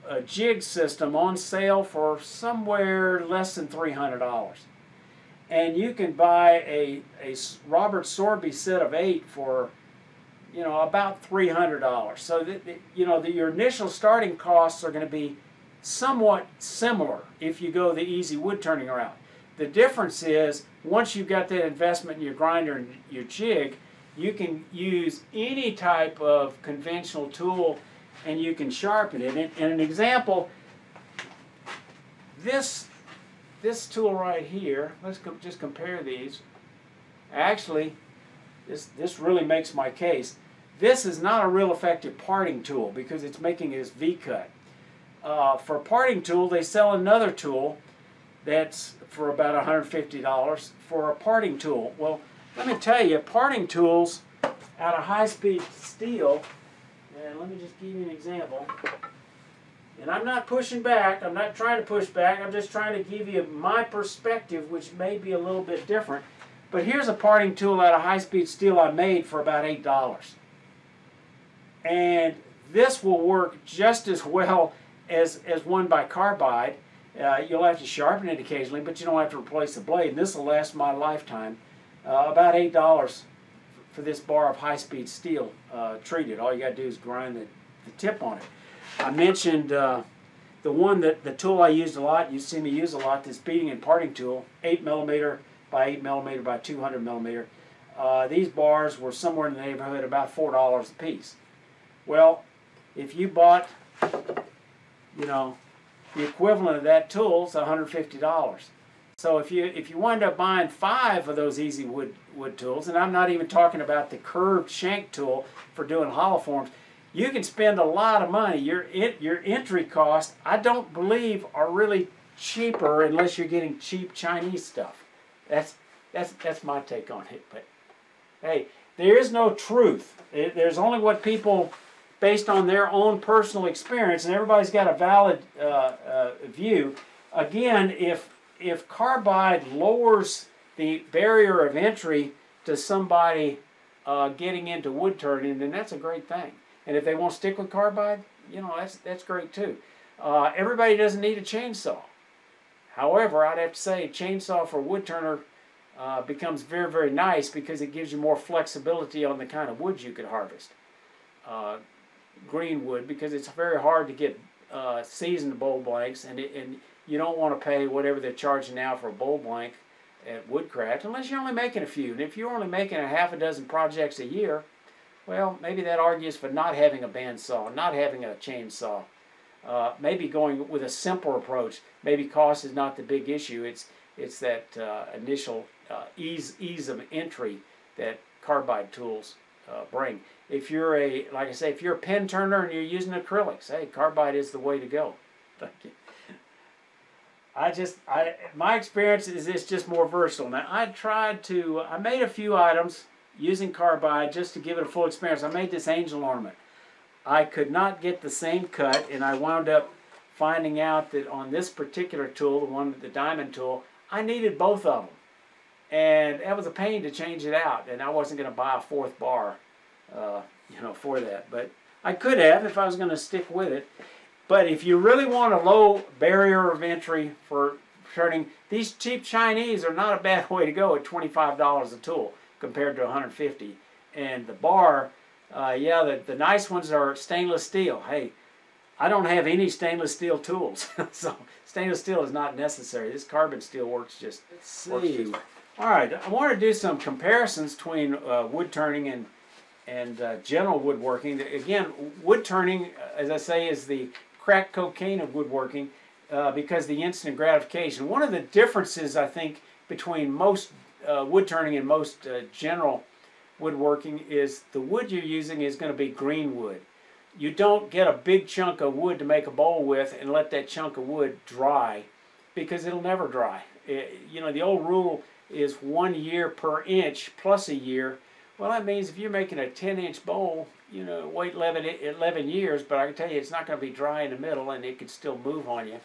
a jig system on sale for somewhere less than $300. And you can buy a Robert Sorby set of 8 for, you know, about $300. So your initial starting costs are going to be somewhat similar if you go the easy wood turning route. The difference is once you've got that investment in your grinder and your jig, you can use any type of conventional tool and you can sharpen it. And an example, this tool right here, let's just compare these. Actually, this really makes my case. This is not a real effective parting tool because it's making this V-cut. For a parting tool, they sell another tool that's for about $150 for a parting tool. Well, let me tell you, parting tools out of high-speed steel, and let me just give you an example. And I'm not pushing back, I'm not trying to push back, I'm just trying to give you my perspective, which may be a little bit different. But here's a parting tool out of high-speed steel I made for about $8. And this will work just as well as one by carbide. You'll have to sharpen it occasionally, but you don't have to replace the blade. And this will last my lifetime. About $8 for this bar of high-speed steel treated. All you got to do is grind the tip on it. I mentioned the tool I used a lot, you see me use a lot, this beading and parting tool, 8mm by 8mm by 200mm. These bars were somewhere in the neighborhood about $4 a piece. Well, if you bought, you know, the equivalent of that tool, it's $150. So if you wind up buying 5 of those easy wood tools, and I'm not even talking about the curved shank tool for doing hollow forms, you can spend a lot of money. Your entry costs, I don't believe, are really cheaper unless you're getting cheap Chinese stuff. That's my take on it. But hey, there is no truth. There's only what people, based on their own personal experience, and everybody's got a valid view. Again, if carbide lowers the barrier of entry to somebody getting into wood turning, then that's a great thing. And if they won't stick with carbide, you know, that's great too. Everybody doesn't need a chainsaw. However, I'd have to say a chainsaw for a wood turner becomes very, very nice because it gives you more flexibility on the kind of wood you could harvest. Green wood, because it's very hard to get seasoned bowl blanks, and you don't want to pay whatever they're charging now for a bowl blank at Woodcraft unless you're only making a few. And if you're only making a half a dozen projects a year, well, maybe that argues for not having a bandsaw, not having a chainsaw. Maybe going with a simpler approach. Maybe cost is not the big issue. It's that initial ease of entry that carbide tools bring. If you're like I say, if you're a pen turner and you're using acrylics, hey, carbide is the way to go. Thank you. My experience is it's just more versatile. Now, I made a few items using carbide just to give it a full experience. I made this angel ornament. I could not get the same cut, and I wound up finding out that on this particular tool, the one with the diamond tool, I needed both of them. And that was a pain to change it out, and I wasn't going to buy a 4th bar you know, for that. But I could have if I was going to stick with it. But if you really want a low barrier of entry for turning, these cheap Chinese are not a bad way to go at $25 a tool compared to $150. And the bar, yeah, the nice ones are stainless steel. Hey, I don't have any stainless steel tools, so stainless steel is not necessary. This carbon steel works just. Let's see. All right, I want to do some comparisons between wood turning and general woodworking. Again, wood turning, as I say, is the crack cocaine of woodworking because of the instant gratification. One of the differences, I think, between most wood turning and most general woodworking is the wood you're using is going to be green wood. You don't get a big chunk of wood to make a bowl with and let that chunk of wood dry because it'll never dry. You know, the old rule is 1 year per inch plus a year. Well, that means if you're making a 10-inch bowl, you know, wait 11 years, but I can tell you it's not going to be dry in the middle and it could still move on you.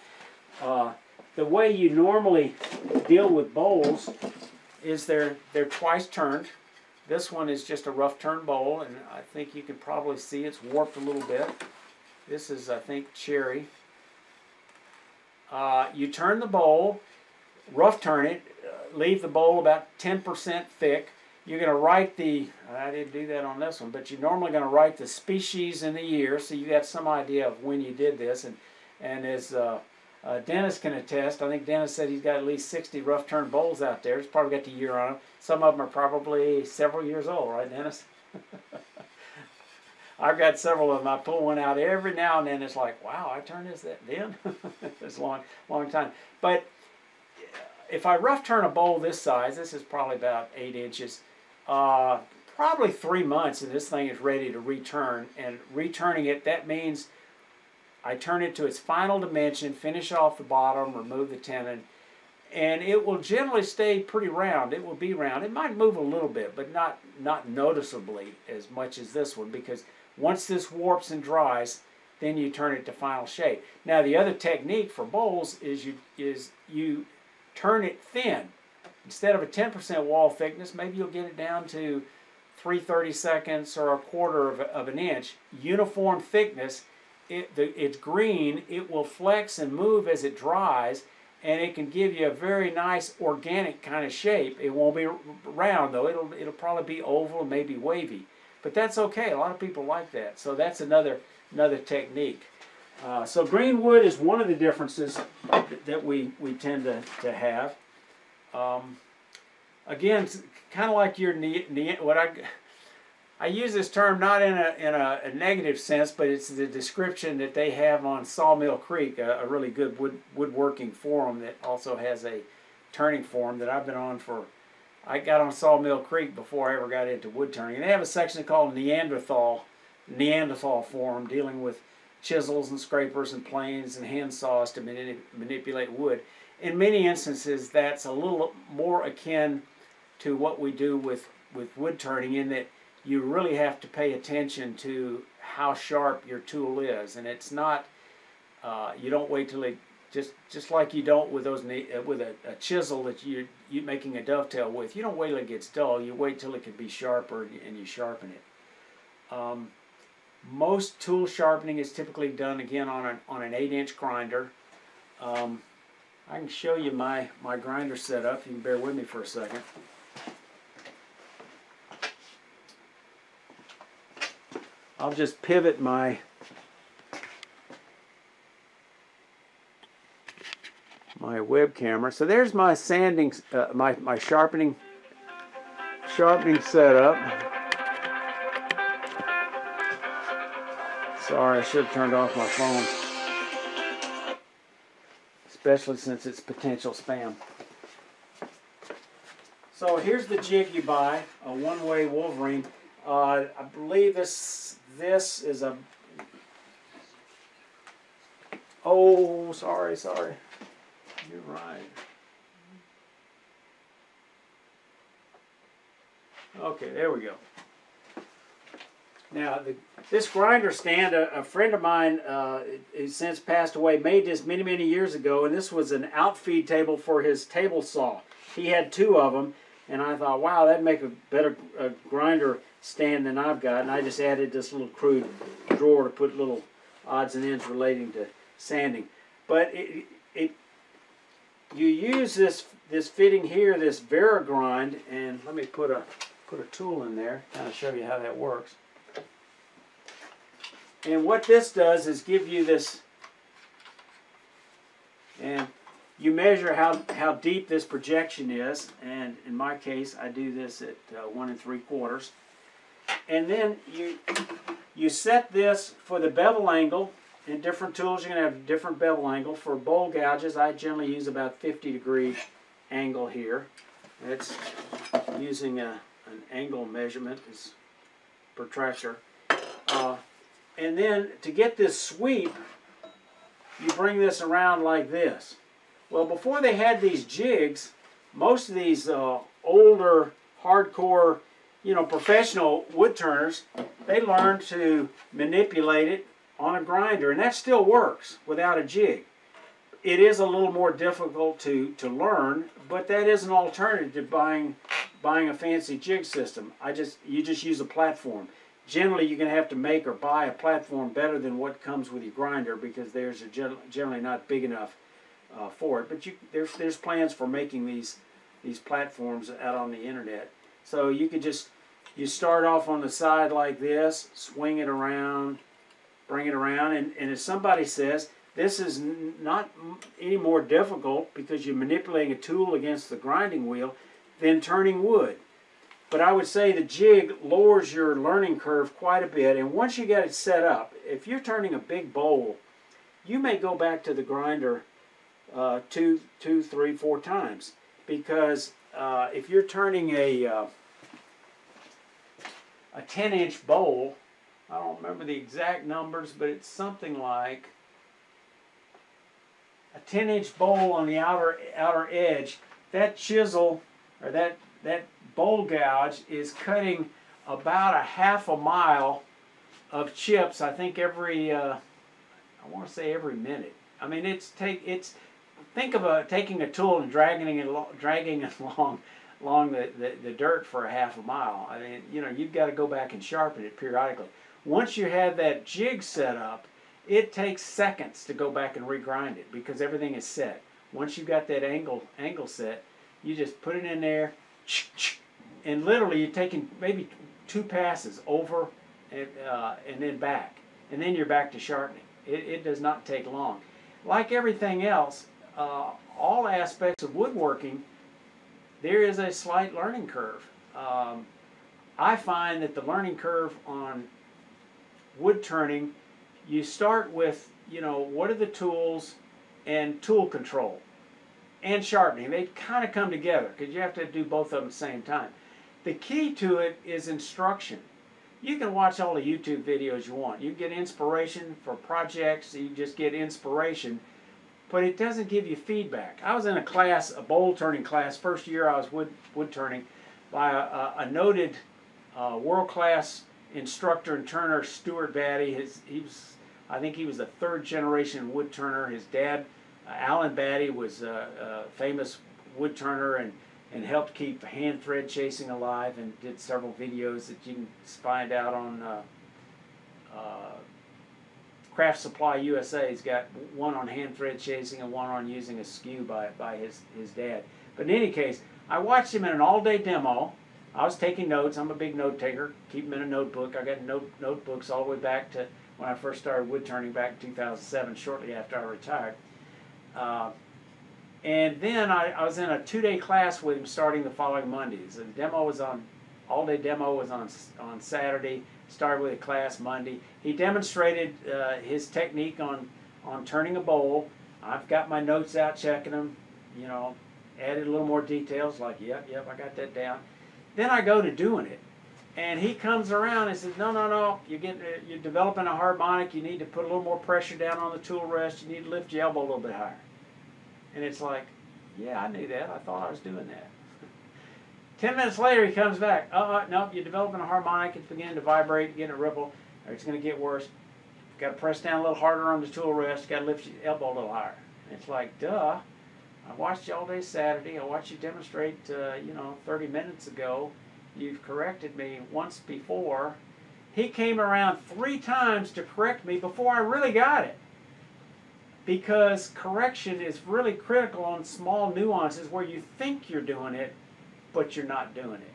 The way you normally deal with bowls is they're twice turned. This one is just a rough turn bowl, and I think you can probably see it's warped a little bit. This is, I think, cherry. You turn the bowl, rough turn it, leave the bowl about 10% thick. You're going to write the, I didn't do that on this one, but you're normally going to write the species and the year, so you got some idea of when you did this. And as Dennis can attest, I think Dennis said he's got at least 60 rough turn bowls out there. He's probably got the year on them. Some of them are probably several years old, right, Dennis? I've got several of them. I pull one out every now and then. It's like, wow, I turned this then? It's a long time. But if I rough turn a bowl this size, this is probably about 8 inches, probably 3 months, and this thing is ready to return. And returning it, that means I turn it to its final dimension, finish off the bottom, remove the tenon, and it will generally stay pretty round. It will be round. It might move a little bit, but not noticeably as much as this one, because once this warps and dries, then you turn it to final shape. Now, the other technique for bowls is you turn it thin. Instead of a 10% wall thickness, maybe you'll get it down to 3/32 or a quarter of an inch. Uniform thickness. It's green. It will flex and move as it dries, and it can give you a very nice organic kind of shape. It won't be round though. It'll probably be oval, maybe wavy, but that's okay. A lot of people like that. So that's another technique. So green wood is one of the differences that we tend to have. Again, kind of like your what I use this term not in a negative sense, but it's the description that they have on Sawmill Creek, a really good woodworking forum that also has a turning forum that I've been on for. I got on Sawmill Creek before I ever got into wood turning, and they have a section called Neanderthal forum dealing with chisels and scrapers and planes and hand saws to manipulate wood. In many instances, that's a little more akin to what we do with wood turning, in that you really have to pay attention to how sharp your tool is, and it's not. You don't wait till it just like you don't with those with a chisel that you're making a dovetail with. You don't wait till it gets dull. You wait till it can be sharper, and you sharpen it. Most tool sharpening is typically done again on an 8-inch grinder. I can show you my grinder setup. You can bear with me for a second. I'll just pivot my web camera. So there's my sanding, my sharpening setup. Sorry, I should have turned off my phone, especially since it's potential spam. So here's the jig you buy, a one-way Wolverine. I believe this is a, oh, sorry, you're right. Okay, there we go. Now, this grinder stand, a friend of mine who's since passed away, made this many years ago, and this was an outfeed table for his table saw. He had 2 of them, And I thought, wow, that'd make a better grinder stand than I've got. And I just added this little crude drawer to put little odds and ends relating to sanding. But you use this fitting here, this Varigrind, and let me put a tool in there, kind of show you how that works. And what this does is give you this, and you measure how deep this projection is, and in my case I do this at 1 3/4. And then you set this for the bevel angle. In different tools you're going to have different bevel angle. For bowl gouges I generally use about 50-degree angle here. It's using an angle measurement, this protractor. And then to get this sweep, you bring this around like this. Well, before they had these jigs, most of these older, hardcore, professional wood turners, they learned to manipulate it on a grinder, and that still works without a jig. It is a little more difficult to learn, but that is an alternative to buying a fancy jig system. You just use a platform. Generally, you're going to have to make or buy a platform better than what comes with your grinder, because theirs are generally not big enough for it. But there's plans for making these platforms out on the internet. So you could you start off on the side like this, swing it around, bring it around, and as somebody says, this is not any more difficult because you're manipulating a tool against the grinding wheel than turning wood. But I would say the jig lowers your learning curve quite a bit, and once you get it set up, if you're turning a big bowl, you may go back to the grinder 2, 3, 4 times, because if you're turning a 10-inch bowl, I don't remember the exact numbers, but it's something like a 10-inch bowl on the outer edge. That chisel, or that bowl gouge, is cutting about a half a mile of chips. I think every I want to say every minute. I mean, think of taking a tool and dragging it along the dirt for a half a mile. I mean, you've got to go back and sharpen it periodically. Once you have that jig set up, it takes seconds to go back and regrind it because everything is set. Once you've got that angle set, you just put it in there, and literally you're taking maybe 2 passes over and then back, and then you're back to sharpening. It does not take long. Like everything else, all aspects of woodworking, there is a slight learning curve. I find that the learning curve on wood turning, you start with, what are the tools and tool control and sharpening. They kind of come together because you have to do both of them at the same time. The key to it is instruction. You can watch all the YouTube videos you want. You get inspiration for projects, you just get inspiration, but it doesn't give you feedback. I was in a class, a bowl turning class, first year I was wood turning, by a noted world-class instructor and turner, Stuart Batty. I think he was a 3rd generation wood turner. His dad, Alan Batty, was a famous wood turner and helped keep hand thread chasing alive, and did several videos that you can find out on Craft Supply USA. He's got one on hand thread chasing and one on using a skew by his dad. But in any case, I watched him in an all-day demo. I was taking notes. I'm a big note taker. Keep them in a notebook. I got notebooks all the way back to when I first started wood turning back in 2007, shortly after I retired. And then I was in a 2-day class with him starting the following Mondays. The demo was all-day demo was on Saturday. Started with a class Monday. He demonstrated his technique on turning a bowl. I've got my notes out, checking them. Added a little more details, like yep, I got that down. Then I go to doing it, and he comes around and says, no, you're developing a harmonic. You need to put a little more pressure down on the tool rest. You need to lift your elbow a little bit higher. And it's like, yeah, I knew that. I thought I was doing that. 10 minutes later, he comes back. No, you're developing a harmonic. It's beginning to vibrate, getting a ripple, or it's going to get worse. You've got to press down a little harder on the tool rest. You've got to lift your elbow a little higher. And it's like, duh. I watched you all day Saturday. I watched you demonstrate, 30 minutes ago. You've corrected me once before. He came around 3 times to correct me before I really got it. Because correction is really critical on small nuances where you think you're doing it, but you're not doing it.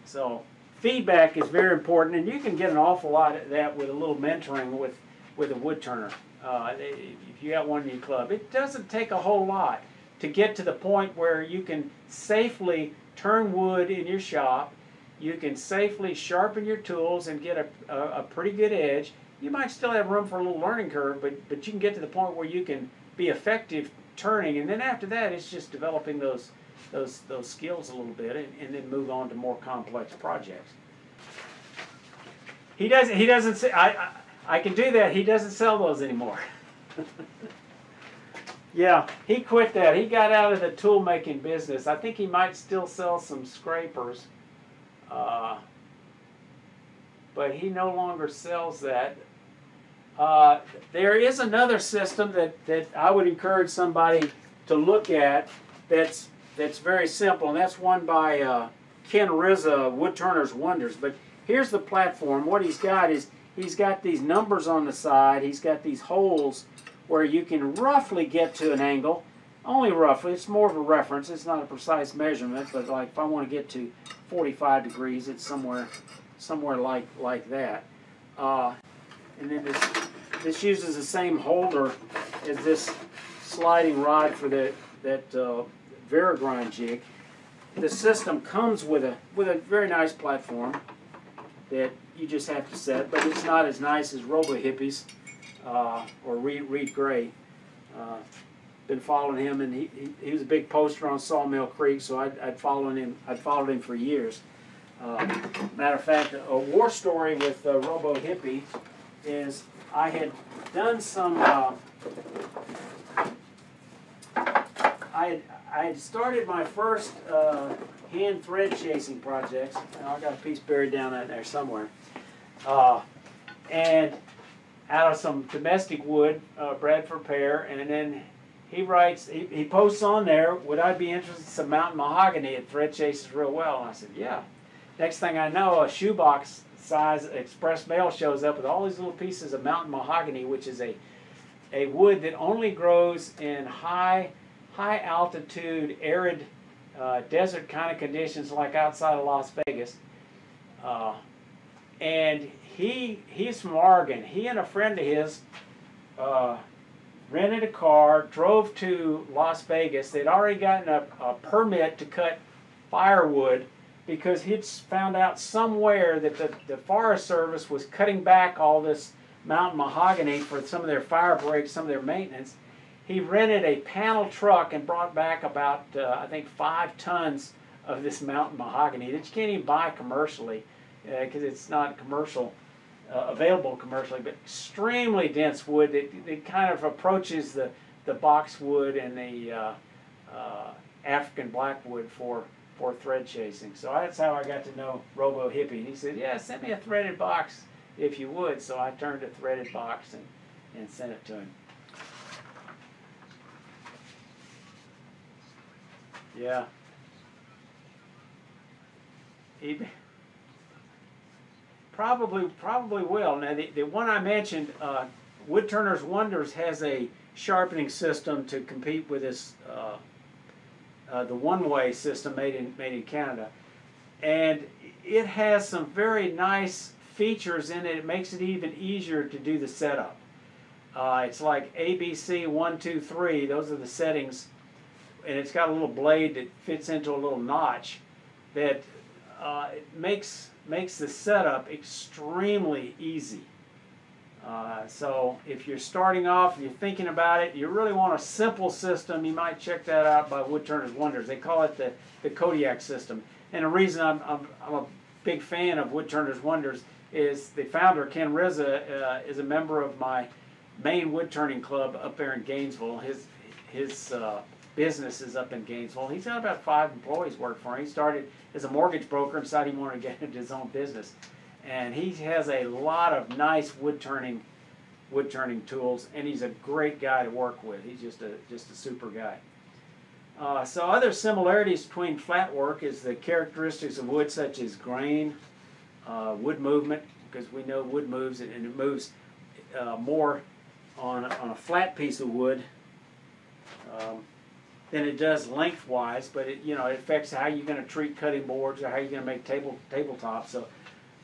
So feedback is very important, and you can get an awful lot of that with a little mentoring with a wood turner. If you got one in your club, it doesn't take a whole lot to get to the point where you can safely turn wood in your shop. You can safely sharpen your tools and get a pretty good edge. You might still have room for a little learning curve, but you can get to the point where you can be effective turning, and then after that, it's just developing those skills a little bit, and then move on to more complex projects. He doesn't say, I can do that. He doesn't sell those anymore. Yeah, he quit that. He got out of the tool making business. I think he might still sell some scrapers, but he no longer sells that. There is another system that I would encourage somebody to look at that's very simple, and that's one by Ken Rizza, Woodturner's Wonders. But here's the platform. What he's got is he's got these numbers on the side. He's got these holes where you can roughly get to an angle. Only roughly. It's more of a reference. It's not a precise measurement, but like if I want to get to 45 degrees, it's somewhere like that. And then this uses the same holder as this sliding rod for that Varigrind jig. The system comes with a very nice platform that you just have to set, but it's not as nice as Robo Hippies or Reed Gray. Been following him, and he was a big poster on Sawmill Creek, so I'd followed him for years. Matter of fact, a war story with Robo Hippie is I had done some. I had started my first hand thread chasing projects. I got a piece buried down in there somewhere, and out of some domestic wood, Bradford pear, and then he writes, he posts on there, would I be interested in some mountain mahogany? It thread chases real well. And I said, yeah. Next thing I know, a shoebox size express mail shows up with all these little pieces of mountain mahogany, which is a wood that only grows in high altitude, arid desert kind of conditions like outside of Las Vegas. And he's from Oregon. He and a friend of his rented a car, drove to Las Vegas. They'd already gotten a permit to cut firewood because he'd found out somewhere that the Forest Service was cutting back all this mountain mahogany for some of their fire breaks, some of their maintenance. He rented a panel truck and brought back about, I think, 5 tons of this mountain mahogany that you can't even buy commercially because it's not available commercially, but extremely dense wood that kind of approaches the boxwood and the African blackwood for thread chasing. So that's how I got to know Robo Hippie. And he said, yeah, send me a threaded box if you would. So I turned a threaded box and sent it to him. Yeah. He probably will. Now the one I mentioned, Woodturner's Wonders, has a sharpening system to compete with this the one-way system made in Canada, and it has some very nice features in it. It makes it even easier to do the setup. It's like ABC 1, 2, 3. Those are the settings, and it's got a little blade that fits into a little notch that it makes the setup extremely easy. So if you're starting off and you're thinking about it, you really want a simple system, you might check that out by Woodturner's Wonders. They call it the Kodiak system. And the reason I'm a big fan of Woodturner's Wonders is the founder, Ken Rizza, is a member of my main wood turning club up there in Gainesville. His business is up in Gainesville. He's got about 5 employees work for him. He started as a mortgage broker and decided he wanted to get into his own business. And he has a lot of nice wood turning tools, and he's a great guy to work with. He's just a super guy. So other similarities between flat work is the characteristics of wood such as grain, wood movement, because we know wood moves and it moves more on a flat piece of wood than it does lengthwise, but it, it affects how you're going to treat cutting boards or how you're going to make tabletops. So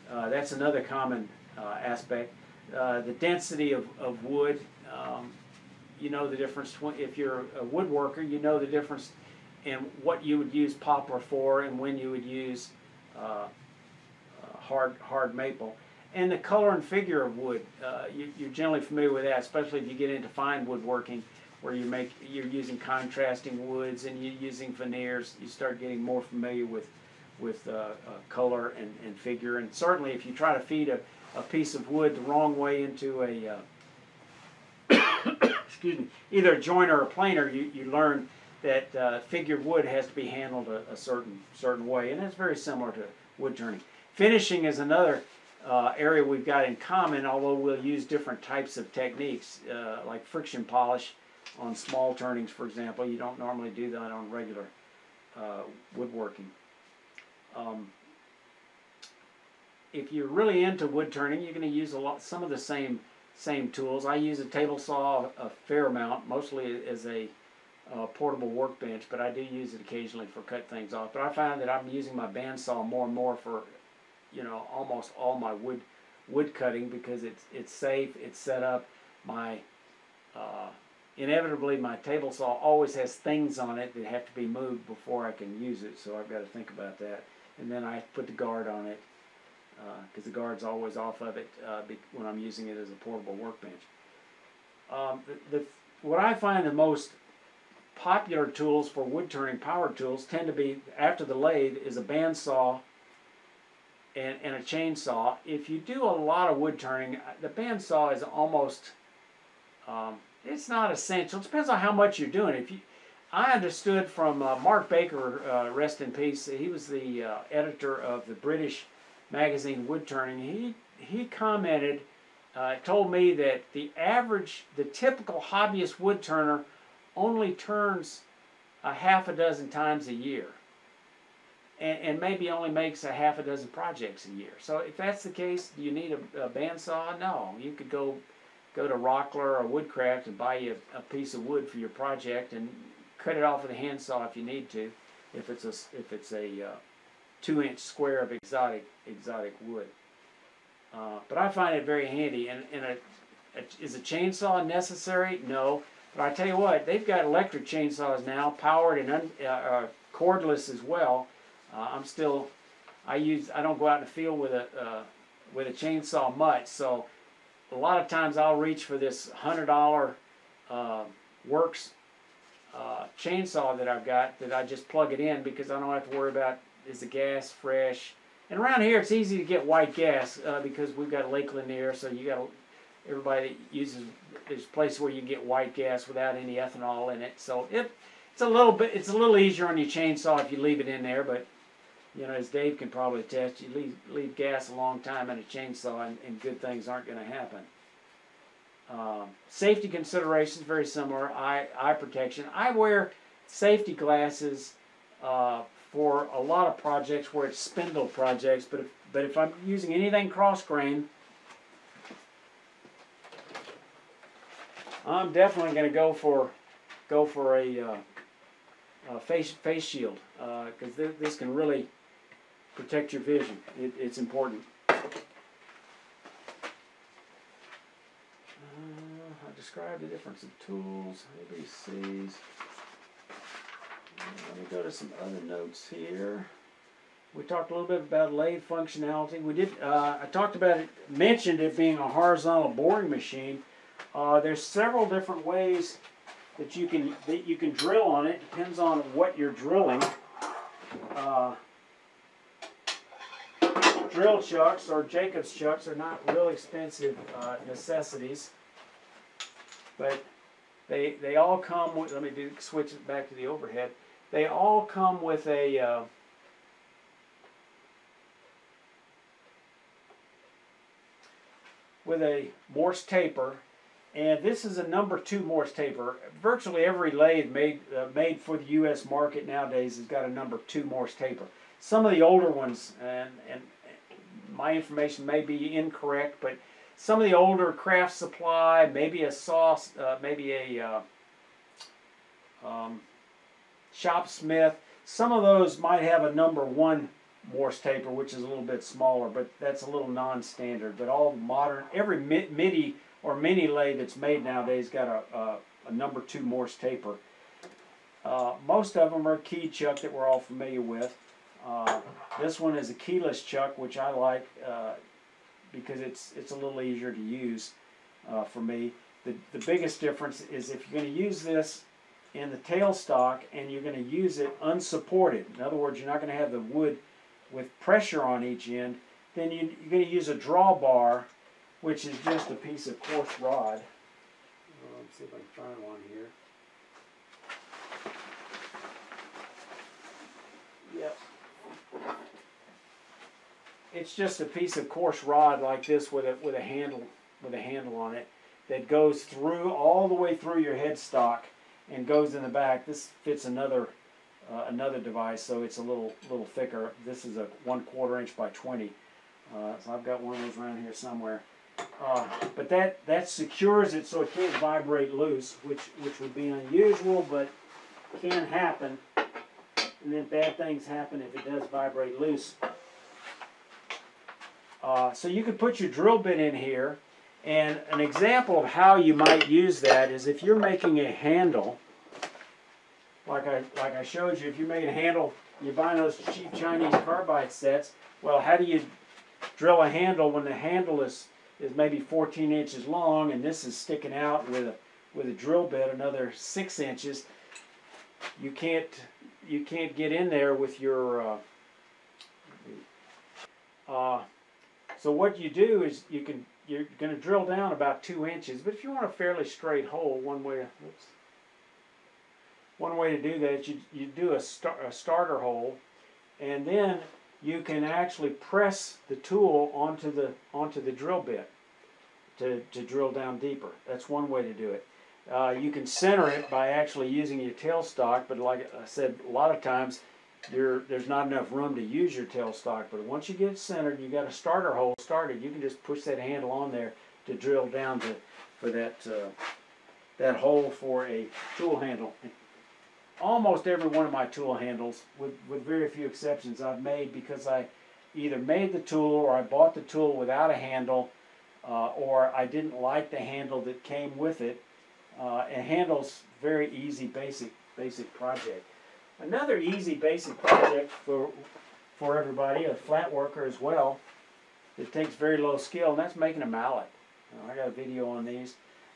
that's another common aspect. The density of wood, you know the difference. If you're a woodworker, you know the difference in what you would use poplar for and when you would use hard maple. And the color and figure of wood, you're generally familiar with that, especially if you get into fine woodworking, where you're using contrasting woods and you're using veneers. You start getting more familiar with color and figure. And certainly, if you try to feed a piece of wood the wrong way into a excuse me, either a joiner or a planer, you learn that figured wood has to be handled a certain way, and that's very similar to wood turning. Finishing is another area we've got in common, although we'll use different types of techniques, like friction polish on small turnings, for example. You don't normally do that on regular woodworking. If you're really into wood turning, you're going to use some of the same tools. I use a table saw a fair amount, mostly as a portable workbench, but I do use it occasionally for cut things off. But I found that I'm using my bandsaw more and more for almost all my wood cutting, because it's safe, it's set up. Inevitably my table saw always has things on it that have to be moved before I can use it, so I've got to think about that. And then I put the guard on it, because the guard's always off of it when I'm using it as a portable workbench. What I find the most popular tools for wood turning, power tools, tend to be, after the lathe, is a bandsaw and a chainsaw. If you do a lot of wood turning, the bandsaw is almost, it's not essential. It depends on how much you're doing. I understood from Mark Baker, rest in peace, he was the editor of the British magazine Woodturning. He commented, told me that the typical hobbyist wood turner only turns a half a dozen times a year, and maybe only makes a half a dozen projects a year. So if that's the case, do you need a bandsaw? No. You could go to Rockler or Woodcraft and buy you a piece of wood for your project and cut it off with a handsaw if you need to, if it's a 2-inch square of exotic wood. But I find it very handy. And is a chainsaw necessary? No. But I tell you what, they've got electric chainsaws now, powered and cordless as well. I don't go out in the field with a chainsaw much, so a lot of times I'll reach for this $100 Works chainsaw that I've got, that I just plug it in, because I don't have to worry about, is the gas fresh. And around here it's easy to get white gas because we've got Lake Lanier, so everybody uses, there's places where you can get white gas without any ethanol in it. So it's a little easier on your chainsaw if you leave it in there, but as Dave can probably attest, you leave gas a long time in a chainsaw and good things aren't going to happen. Safety considerations, very similar. Eye protection. I wear safety glasses for a lot of projects where it's spindle projects, but if I'm using anything cross grain, I'm definitely going to go for a face shield, because this can really protect your vision. It's important. I described the difference of tools, ABCs. Let me go to some other notes here. We talked a little bit about lathe functionality. I talked about it, mentioned it being a horizontal boring machine. There's several different ways that you can drill on it. Depends on what you're drilling. Drill chucks or Jacob's chucks are not real expensive necessities, but they all come with. Let me switch it back to the overhead. They all come with a Morse taper, And this is a #2 Morse taper. Virtually every lathe made for the U.S. market nowadays has got a #2 Morse taper. Some of the older ones, and my information may be incorrect, but some of the older Craft Supply, maybe a Shopsmith, some of those might have a #1 Morse taper, which is a little bit smaller, but that's a little non-standard. But all modern, every MIDI or mini lathe that's made nowadays got a #2 Morse taper. Most of them are key chuck that we're all familiar with. This one is a keyless chuck, which I like because it's a little easier to use for me. The biggest difference is if you're going to use this in the tailstock and you're going to use it unsupported. In other words, you're not going to have the wood with pressure on each end. Then you're going to use a drawbar, which is just a piece of coarse rod. Let's see if I can find one here. Yep. It's just a piece of coarse rod like this with a handle on it that goes through all the way through your headstock and goes in the back. This fits another device, so it's a little thicker. This is a 1/4 inch by 20. So I've got one of those around here somewhere. But that secures it so it can't vibrate loose, which would be unusual, but can happen. And then bad things happen if it does vibrate loose. So you could put your drill bit in here, and an example of how you might use that is if you're making a handle, like I showed you. If you're making a handle, you're buying those cheap Chinese carbide sets. Well, how do you drill a handle when the handle is maybe 14 inches long, and this is sticking out with a drill bit another 6 inches? You can't get in there with your. So what you do is you're going to drill down about 2 inches, but if you want a fairly straight hole, one way to do that is you do a starter hole, and then you can actually press the tool onto the drill bit to drill down deeper. That's one way to do it. You can center it by actually using your tailstock, but like I said, a lot of times there's not enough room to use your tailstock. But once you get it centered, you got a starter hole started, you can just push that handle on there to drill down for that hole for a tool handle. Almost every one of my tool handles, with very few exceptions, I've made because I either made the tool or I bought the tool without a handle, or I didn't like the handle that came with it. And handle's very easy, basic project. Another easy, basic project for everybody, a flat worker as well, it takes very low skill, and that's making a mallet. I got a video on these,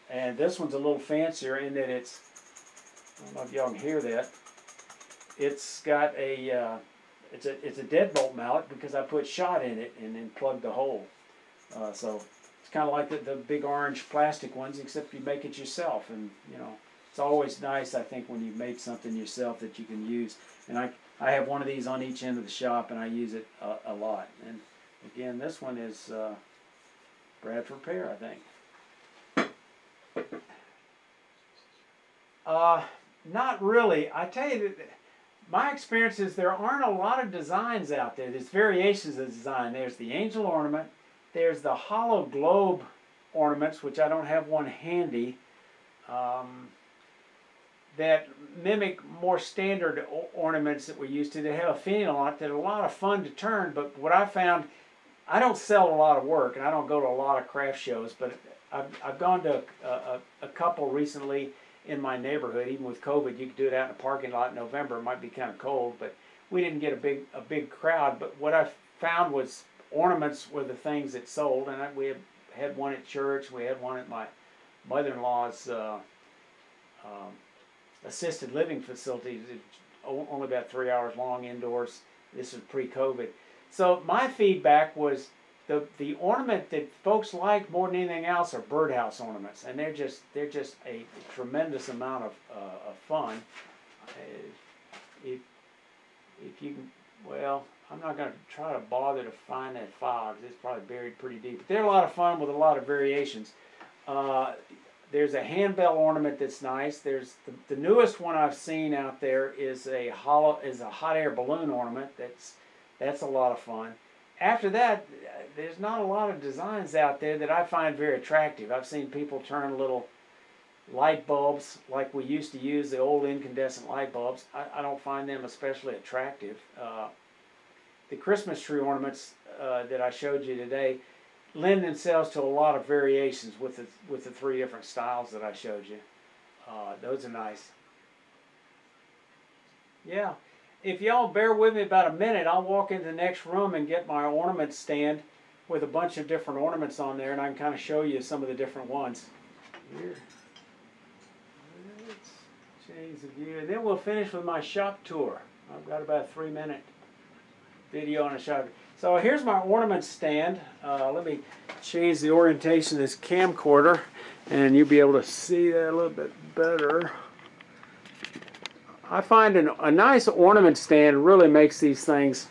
and this one's a little fancier in that it's, I don't know if y'all can hear that. It's got a it's a deadbolt mallet because I put shot in it and then plugged the hole. So it's kind of like the big orange plastic ones, except you make it yourself. And you know, it's always nice, I think, when you've made something yourself that you can use. And I have one of these on each end of the shop, and I use it a lot. And again, this one is Bradford pear, I think. Not really. I tell you that my experience is there aren't a lot of designs out there. There's variations of design. There's the angel ornament. There's the hollow globe ornaments, which I don't have one handy, that mimic more standard ornaments that we're used to. They have a finial on it that are a lot of fun to turn, but what I found, I don't sell a lot of work, and I don't go to a lot of craft shows, but I've gone to a couple recently in my neighborhood. Even with COVID, you could do it out in a parking lot in November. It might be kind of cold, but we didn't get a big crowd. But what I found was ornaments were the things that sold, and we had one at church. We had one at my mother-in-law's assisted living facility. Only about 3 hours long indoors. This was pre-COVID. So my feedback was the ornament that folks like more than anything else are birdhouse ornaments, and they're just a tremendous amount of fun. If you can, well, I'm not going to try to bother to find that file because it's probably buried pretty deep. But they're a lot of fun with a lot of variations. there's a handbell ornament that's nice. There's the newest one I've seen out there is a hot air balloon ornament. That's a lot of fun. After that, there's not a lot of designs out there that I find very attractive. I've seen people turn little light bulbs like we used to use, the old incandescent light bulbs. I don't find them especially attractive. The Christmas tree ornaments that I showed you today lend themselves to a lot of variations with the three different styles that I showed you. Those are nice. Yeah. If y'all bear with me about a minute, I'll walk into the next room and get my ornament stand with a bunch of different ornaments on there, and I can kind of show you some of the different ones. Here. Let's change the view, and then we'll finish with my shop tour. I've got about a 3-minute video on a shop. So here's my ornament stand. Let me change the orientation of this camcorder, and you'll be able to see that a little bit better. I find a nice ornament stand really makes these things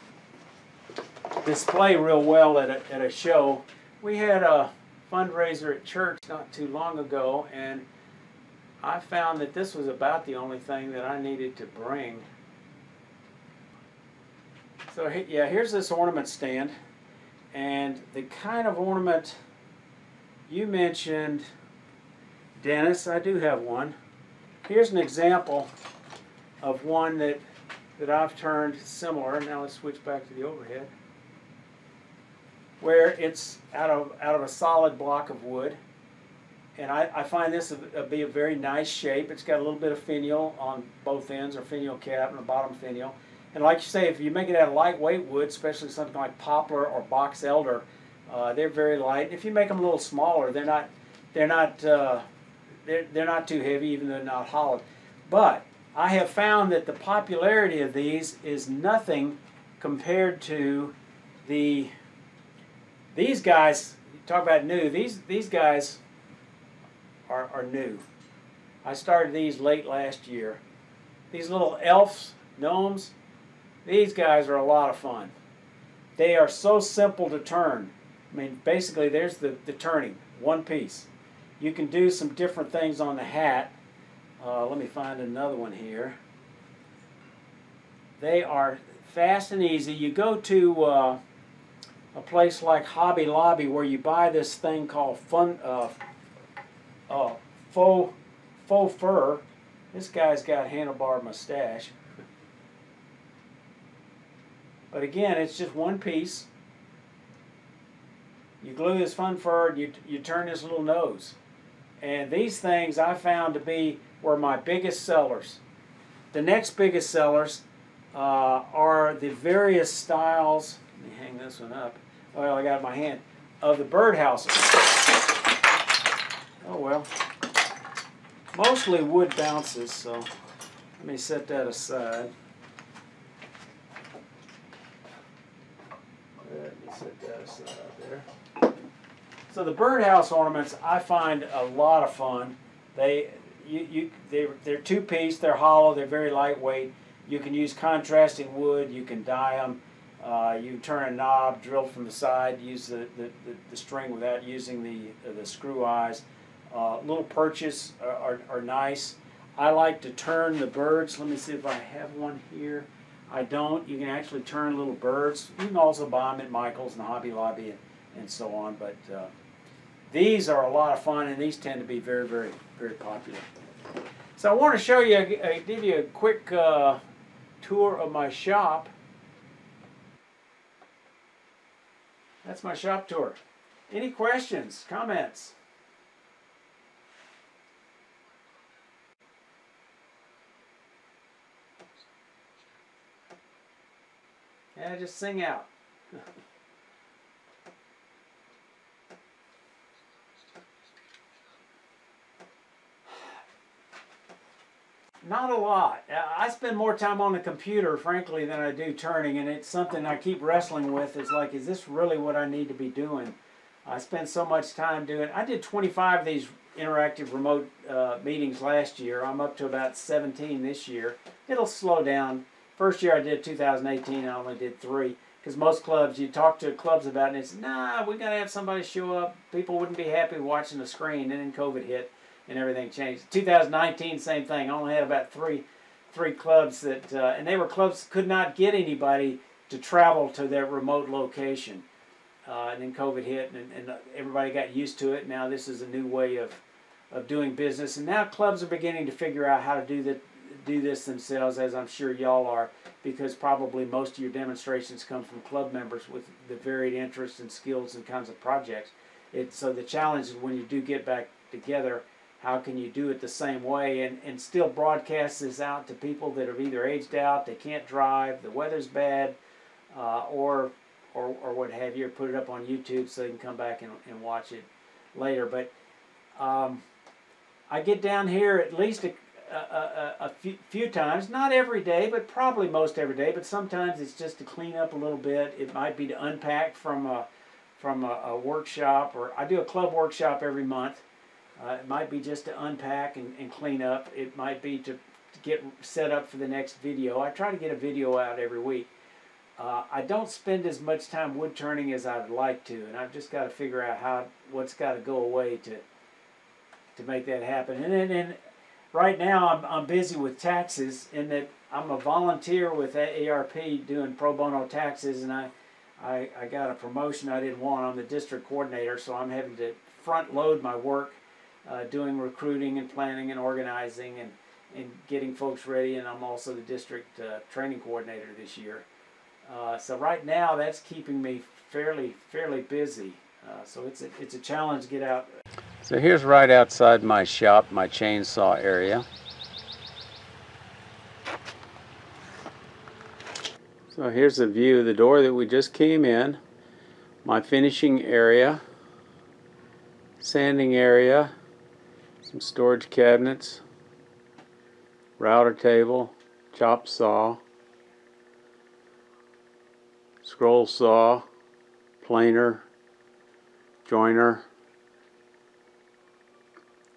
display real well at a show. We had a fundraiser at church not too long ago, and I found that this was about the only thing that I needed to bring. So yeah, here's this ornament stand, and the kind of ornament you mentioned, Dennis, I do have one. Here's an example of one that I've turned similar. Now let's switch back to the overhead, where it's out of a solid block of wood, and I find this to be a very nice shape. It's got a little bit of finial on both ends, or finial cap and a bottom finial. And like you say, if you make it out of lightweight wood, especially something like poplar or box elder, they're very light. If you make them a little smaller, they're not too heavy, even though they're not hollowed. But I have found that the popularity of these is nothing compared to these guys. You talk about new. These guys are new. I started these late last year. These little elves, gnomes, these guys are a lot of fun. They are so simple to turn. I mean, basically, there's the turning, one piece. You can do some different things on the hat. Let me find another one here. They are fast and easy. You go to a place like Hobby Lobby where you buy this thing called faux fur. This guy's got handlebar mustache. But again, it's just one piece. You glue this fun fur, and you turn this little nose. And these things I found to be were my biggest sellers. The next biggest sellers are the various styles. Let me hang this one up. Well, I got it in my hand. Of the birdhouses. Oh well. Mostly wood bounces, so let me set that aside. Let me set that aside there. So the birdhouse ornaments I find a lot of fun. They're two-piece, they're hollow, they're very lightweight. You can use contrasting wood, you can dye them, you can turn a knob, drill from the side, use the string without using the screw eyes. Little perches are nice. I like to turn the birds. Let me see if I have one here. I don't. You can actually turn little birds. You can also buy them at Michael's and Hobby Lobby and so on. But these are a lot of fun, and these tend to be very, very, very popular. So I want to show you, give you a quick tour of my shop. That's my shop tour. Any questions, comments? Yeah, just sing out. Not a lot. I spend more time on the computer, frankly, than I do turning, and it's something I keep wrestling with. It's like, is this really what I need to be doing? I spend so much time doing it. I did 25 of these interactive remote meetings last year. I'm up to about 17 this year. It'll slow down. First year I did 2018, I only did 3. Because most clubs, you talk to clubs about it, and it's, nah, we got to have somebody show up. People wouldn't be happy watching the screen, and then COVID hit. and everything changed. 2019, same thing. I only had about three clubs that, and they were clubs could not get anybody to travel to their remote location. And then COVID hit, and everybody got used to it. Now this is a new way of doing business, and now clubs are beginning to figure out how to do this themselves, as I'm sure y'all are, because probably most of your demonstrations come from club members with the varied interests and skills and kinds of projects. So the challenge is when you do get back together, how can you do it the same way and still broadcast this out to people that have either aged out, they can't drive, the weather's bad, or what have you, or put it up on YouTube so they can come back and watch it later. But I get down here at least a few times, not every day, but probably most every day. But sometimes it's just to clean up a little bit. It might be to unpack from a workshop, or I do a club workshop every month. It might be just to unpack and clean up. It might be to get set up for the next video. I try to get a video out every week. I don't spend as much time wood turning as I'd like to, and I've just got to figure out what's got to go away to make that happen. And then right now I'm busy with taxes, in that I'm a volunteer with ARP doing pro bono taxes, and I got a promotion I didn't want. I'm the district coordinator, so I'm having to front load my work, doing recruiting and planning and organizing and getting folks ready, and I'm also the district training coordinator this year. So right now that's keeping me fairly busy. So it's a challenge to get out. So here's right outside my shop, my chainsaw area. So here's a view of the door that we just came in, my finishing area, sanding area, some storage cabinets, router table, chop saw, scroll saw, planer, joiner,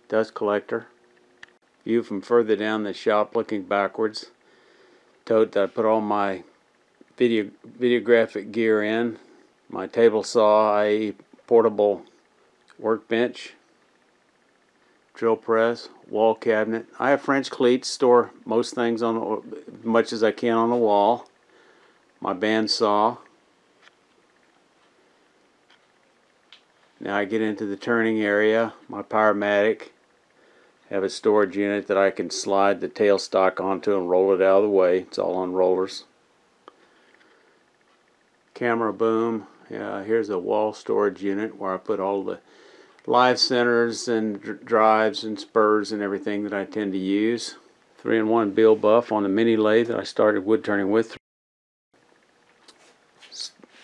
dust collector. View from further down the shop looking backwards. Tote that I put all my videographic gear in. My table saw, i.e. portable workbench, drill press, wall cabinet. I have French cleats, store most things on as much as I can on the wall. My bandsaw. Now I get into the turning area, my Powermatic. Have a storage unit that I can slide the tailstock onto and roll it out of the way. It's all on rollers. Camera boom. Here's a wall storage unit where I put all the live centers and drives and spurs and everything that I tend to use. 3-in-1 bill buff on the mini lathe that I started wood turning with.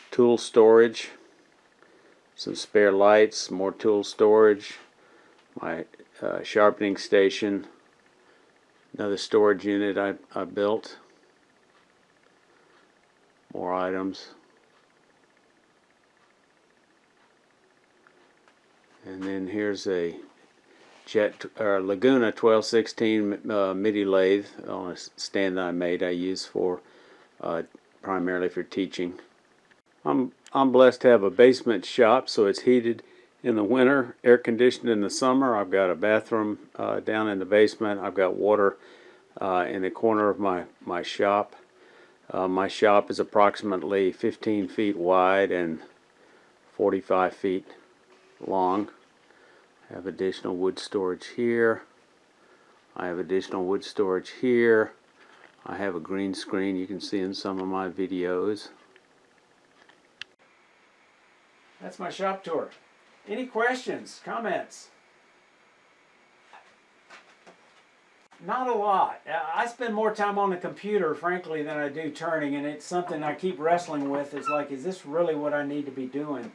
Tool storage. Some spare lights, more tool storage. My sharpening station, another storage unit I built, more items, and then here's a Laguna 1216 MIDI lathe on a stand that I made. I use for primarily for teaching. I'm blessed to have a basement shop, so it's heated in the winter, air conditioned in the summer. I've got a bathroom down in the basement. I've got water in the corner of my shop. My shop is approximately 15 feet wide and 45 feet long. I have additional wood storage here. I have additional wood storage here. I have a green screen you can see in some of my videos. That's my shop tour. Any questions, comments? Not a lot. I spend more time on the computer, frankly, than I do turning, and it's something I keep wrestling with. It's like, is this really what I need to be doing?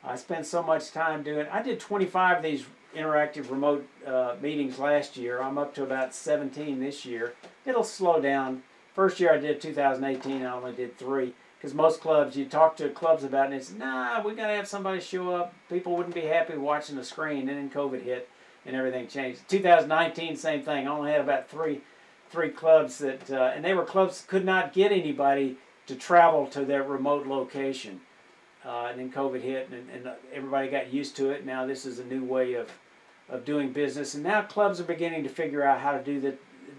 I spend so much time doing. I did 25 of these interactive remote meetings last year. I'm up to about 17 this year. It'll slow down. First year I did 2018, I only did 3. Because most clubs, you talk to clubs about it, and it's, nah, we got to have somebody show up. People wouldn't be happy watching the screen. And then COVID hit, and everything changed. 2019, same thing. I only had about three clubs that, and they were clubs could not get anybody to travel to their remote location. And then COVID hit, and everybody got used to it. Now this is a new way of of doing business. And now clubs are beginning to figure out how to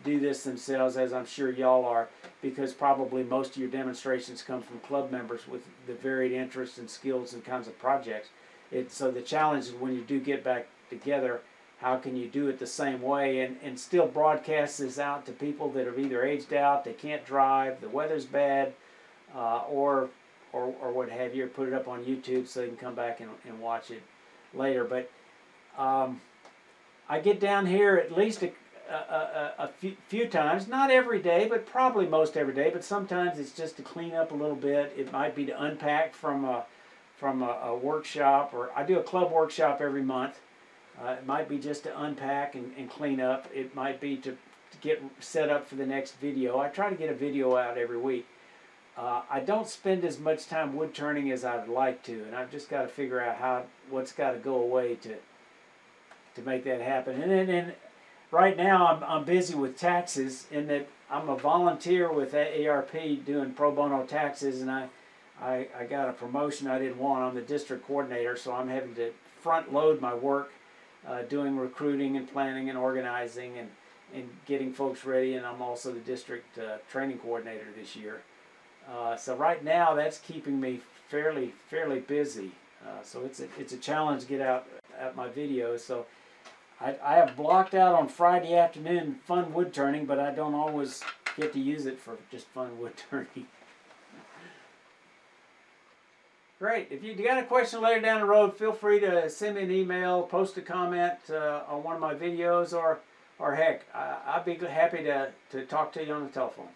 do this themselves, as I'm sure y'all are, because probably most of your demonstrations come from club members with the varied interests and skills and kinds of projects. So the challenge is when you do get back together, how can you do it the same way and still broadcast this out to people that have either aged out, they can't drive, the weather's bad, or what have you, or put it up on YouTube so they can come back and watch it later. But I get down here at least a few times, not every day, but probably most every day. But sometimes it's just to clean up a little bit. It might be to unpack from a workshop, or I do a club workshop every month. It might be just to unpack and clean up. It might be to get set up for the next video. I try to get a video out every week. I don't spend as much time wood turning as I'd like to, and I've just got to figure out what's got to go away to make that happen. And then right now I'm busy with taxes, in that I'm a volunteer with ARP doing pro bono taxes, and I got a promotion I didn't want. I'm the district coordinator, so I'm having to front load my work, doing recruiting and planning and organizing and getting folks ready, and I'm also the district training coordinator this year. So right now that's keeping me fairly busy. So it's a challenge to get out my videos. So I have blocked out on Friday afternoon fun wood turning, but I don't always get to use it for just fun wood turning. Great. If you got a question later down the road, feel free to send me an email, post a comment on one of my videos, or heck, I'd be happy to talk to you on the telephone.